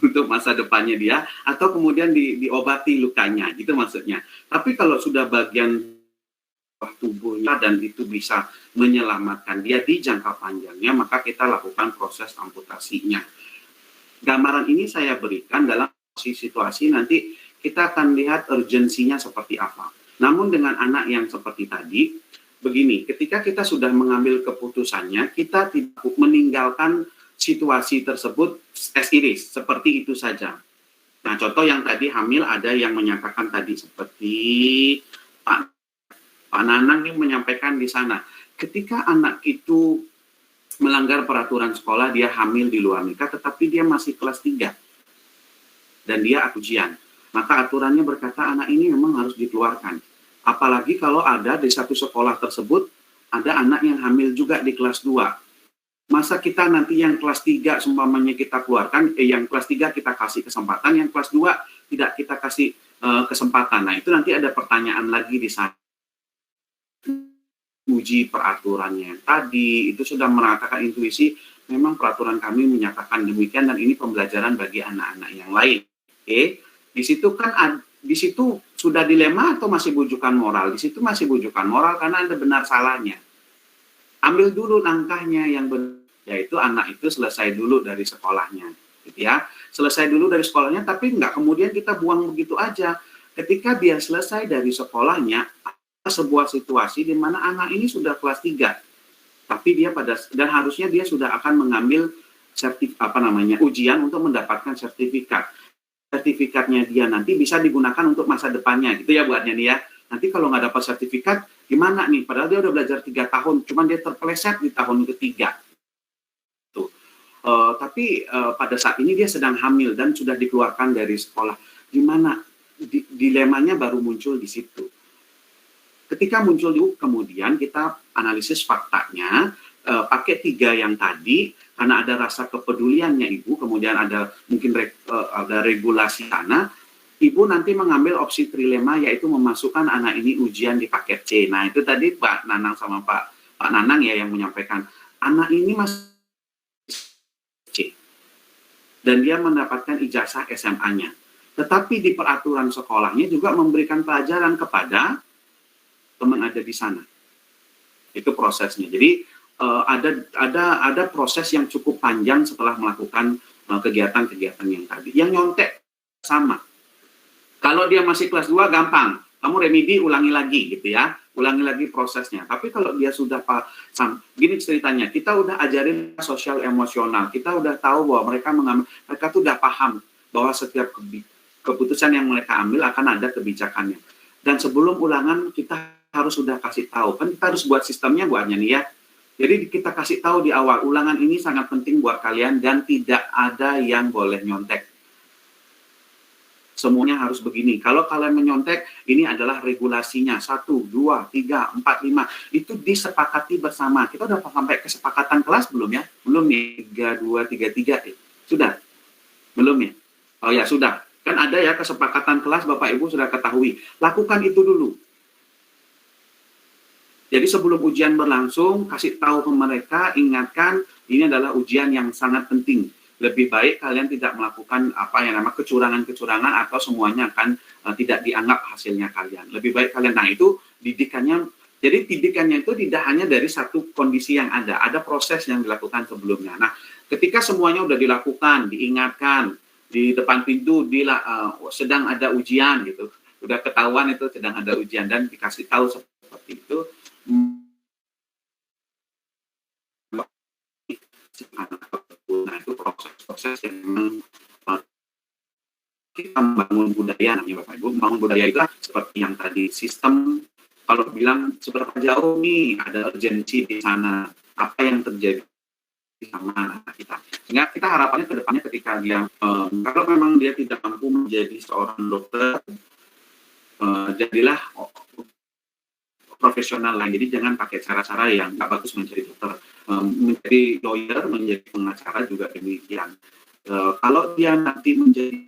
untuk masa depannya dia, atau kemudian diobati lukanya, gitu maksudnya. Tapi kalau sudah bagian tubuhnya dan itu bisa menyelamatkan dia di jangka panjangnya, maka kita lakukan proses amputasinya. Gambaran ini saya berikan dalam situasi nanti kita akan lihat urgensinya seperti apa. Namun dengan anak yang seperti tadi, begini, ketika kita sudah mengambil keputusannya, kita tidak meninggalkan situasi tersebut as it is, seperti itu saja. Nah, contoh yang tadi hamil, ada yang menyatakan tadi seperti Pak Nanang yang menyampaikan di sana, ketika anak itu melanggar peraturan sekolah, dia hamil di luar nikah, tetapi dia masih kelas 3 dan dia ujian, maka aturannya berkata anak ini memang harus dikeluarkan. Apalagi kalau ada di satu sekolah tersebut ada anak yang hamil juga di kelas 2. Masa kita nanti yang kelas 3 seumpamanya kita keluarkan, yang kelas 3 kita kasih kesempatan, yang kelas 2 tidak kita kasih kesempatan. Nah, itu nanti ada pertanyaan lagi di sana. Uji peraturannya tadi itu sudah mengatakan intuisi, memang peraturan kami menyatakan demikian dan ini pembelajaran bagi anak-anak yang lain. Oke, di situ kan di situ sudah dilema atau masih bujukan moral? Di situ masih bujukan moral karena ada benar salahnya. Ambil dulu langkahnya yang benar, yaitu anak itu selesai dulu dari sekolahnya, gitu ya. Selesai dulu dari sekolahnya, tapi nggak kemudian kita buang begitu aja. Ketika dia selesai dari sekolahnya, sebuah situasi di mana anak ini sudah kelas 3, tapi dia dan harusnya dia sudah akan mengambil ujian untuk mendapatkan sertifikat. Sertifikatnya dia nanti bisa digunakan untuk masa depannya, gitu ya buatnya nih ya. Nanti kalau nggak dapat sertifikat, gimana nih? Padahal dia udah belajar 3 tahun, cuman dia terpeleset di tahun ketiga. Tuh. Tapi pada saat ini dia sedang hamil dan sudah dikeluarkan dari sekolah. Gimana? Dilemanya baru muncul di situ. Ketika muncul itu, kemudian kita analisis faktanya, pakai 3 yang tadi, karena ada rasa kepeduliannya Ibu, kemudian ada mungkin ada regulasi sana, Ibu nanti mengambil opsi trilema, yaitu memasukkan anak ini ujian di paket C. Nah, itu tadi Pak Nanang sama Pak Nanang ya yang menyampaikan, anak ini masih C, dan dia mendapatkan ijazah SMA-nya. Tetapi di peraturan sekolahnya juga memberikan pelajaran kepada teman ada di sana. Itu prosesnya. Jadi ada proses yang cukup panjang setelah melakukan kegiatan-kegiatan yang tadi. Yang nyontek sama. Kalau dia masih kelas 2 gampang, kamu remedi ulangi lagi gitu ya. ulangi lagi prosesnya. Tapi kalau dia sudah gini ceritanya, kita udah ajarin sosial emosional, kita udah tahu bahwa mereka tuh udah paham bahwa setiap keputusan yang mereka ambil akan ada kebijakannya. Dan sebelum ulangan kita harus sudah kasih tahu, kan kita harus buat sistemnya buatnya nih ya. Jadi kita kasih tahu di awal, ulangan ini sangat penting buat kalian dan tidak ada yang boleh nyontek. Semuanya harus begini. Kalau kalian menyontek, ini adalah regulasinya. 1, 2, 3, 4, 5. Itu disepakati bersama. Kita udah sampai kesepakatan kelas belum ya? Belum nih, 3, 2, 3, 3. Sudah? Belum ya? Oh ya, sudah. Kan ada ya kesepakatan kelas, Bapak Ibu sudah ketahui. Lakukan itu dulu. Jadi sebelum ujian berlangsung, kasih tahu ke mereka, ingatkan, ini adalah ujian yang sangat penting. Lebih baik kalian tidak melakukan apa yang namanya kecurangan-kecurangan atau semuanya akan tidak dianggap hasilnya kalian. Lebih baik kalian, nah itu didikannya, jadi didikannya itu tidak hanya dari satu kondisi yang ada proses yang dilakukan sebelumnya. Nah, ketika semuanya sudah dilakukan, diingatkan, di depan pintu sedang ada ujian gitu, udah ketahuan itu sedang ada ujian dan dikasih tahu seperti itu, nah itu proses-proses yang memang kita membangun budaya namanya Bapak Ibu. Membangun budaya itu seperti yang tadi, sistem kalau bilang seberapa jauh nih ada urgensi di sana, apa yang terjadi sama anak kita. Sehingga kita harapannya ke depannya ketika dia kalau memang dia tidak mampu menjadi seorang dokter, jadilah profesional lain. Jadi jangan pakai cara-cara yang nggak bagus menjadi dokter. Menjadi lawyer, menjadi pengacara juga demikian. Kalau dia nanti menjadi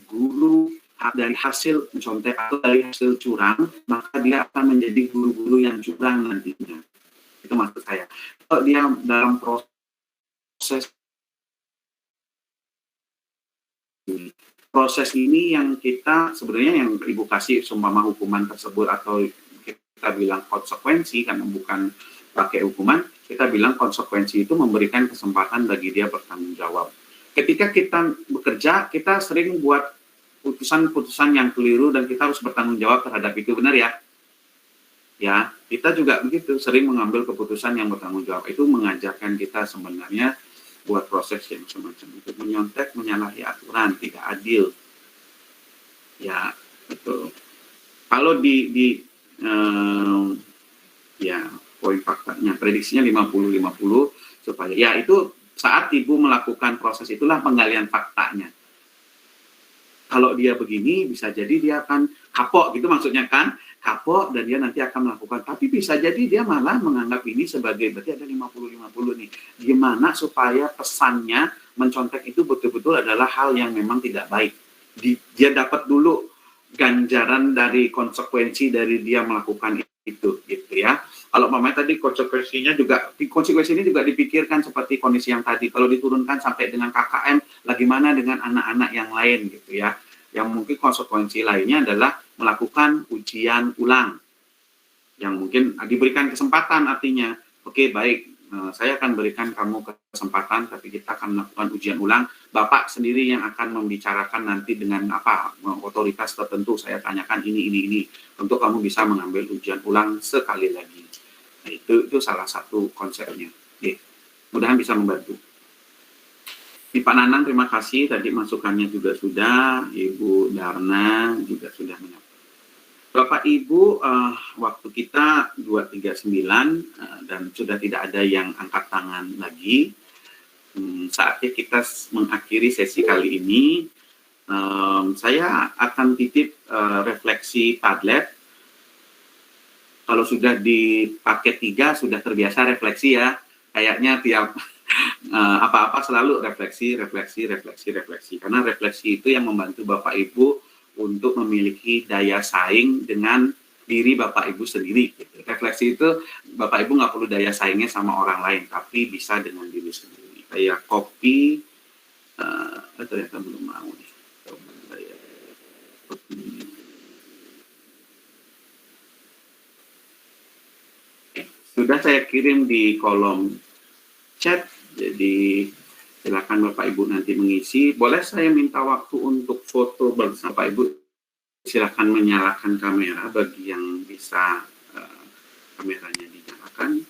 guru dari hasil mencontek atau dari hasil curang, maka dia akan menjadi guru-guru yang curang nantinya. Itu maksud saya. Kalau dia dalam proses ini yang kita sebenarnya yang Ibu kasih seumpama hukuman tersebut atau kita bilang konsekuensi karena bukan pakai hukuman, kita bilang konsekuensi itu memberikan kesempatan bagi dia bertanggung jawab. Ketika kita bekerja, kita sering buat putusan-putusan yang keliru dan kita harus bertanggung jawab terhadap itu, benar ya? Ya, kita juga begitu, sering mengambil keputusan yang bertanggung jawab. Itu mengajarkan kita sebenarnya buat proses yang semacam itu. Menyontek, menyalahi aturan, tidak adil. Ya, betul. Kalau ya poin faktanya, prediksinya 50-50 supaya ya itu saat Ibu melakukan proses itulah penggalian faktanya. Kalau dia begini bisa jadi dia akan kapok gitu maksudnya kan, kapok dan dia nanti akan melakukan, tapi bisa jadi dia malah menganggap ini sebagai berarti ada 50-50 nih. Gimana supaya pesannya mencontek itu betul-betul adalah hal yang memang tidak baik. Dia dapat dulu ganjaran dari konsekuensi dari dia melakukan itu gitu ya. Kalau mamanya tadi konsekuensinya juga dipikirkan seperti kondisi yang tadi. Kalau diturunkan sampai dengan KKM, bagaimana dengan anak-anak yang lain gitu ya. Yang mungkin konsekuensi lainnya adalah melakukan ujian ulang. Yang mungkin diberikan kesempatan artinya, oke baik, saya akan berikan kamu kesempatan, tapi kita akan melakukan ujian ulang. Bapak sendiri yang akan membicarakan nanti dengan otoritas tertentu. Saya tanyakan ini. Untuk kamu bisa mengambil ujian ulang sekali lagi. Nah, itu salah satu konsepnya. Oke. Mudah-mudahan bisa membantu. Pak Nanang, terima kasih. Tadi masukannya juga sudah. Ibu Darna juga sudah menyampaikan. Bapak Ibu, waktu kita 239 dan sudah tidak ada yang angkat tangan lagi. Saatnya kita mengakhiri sesi kali ini. Saya akan titip refleksi Padlet. Kalau sudah di paket 3 sudah terbiasa refleksi ya. Kayaknya tiap apa-apa selalu refleksi. Karena refleksi itu yang membantu Bapak Ibu untuk memiliki daya saing dengan diri Bapak Ibu sendiri. Gitu. Refleksi itu Bapak Ibu nggak perlu daya saingnya sama orang lain, tapi bisa dengan diri sendiri. Kayak kopi, ternyata belum mau nih. Sudah saya kirim di kolom chat, jadi silakan Bapak Ibu nanti mengisi. Boleh saya minta waktu untuk foto bersama Bapak Ibu? Silakan menyalakan kamera bagi yang bisa kameranya dinyalakan.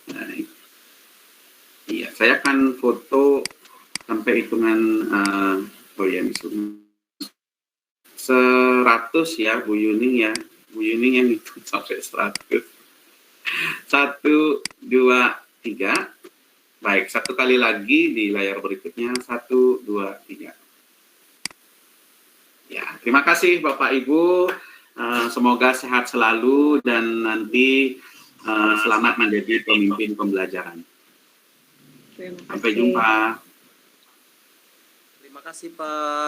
Baik. Iya, saya akan foto sampai hitungan oh ya, 100 ya, Bu Yuning ya. Bu Yuning yang itu sampai 100. 1, 2, 3. Baik, satu kali lagi di layar berikutnya. 1, 2, 3. Ya, terima kasih Bapak Ibu. Semoga sehat selalu dan nanti selamat menjadi pemimpin pembelajaran. Terima kasih. Sampai jumpa. Terima kasih Pak.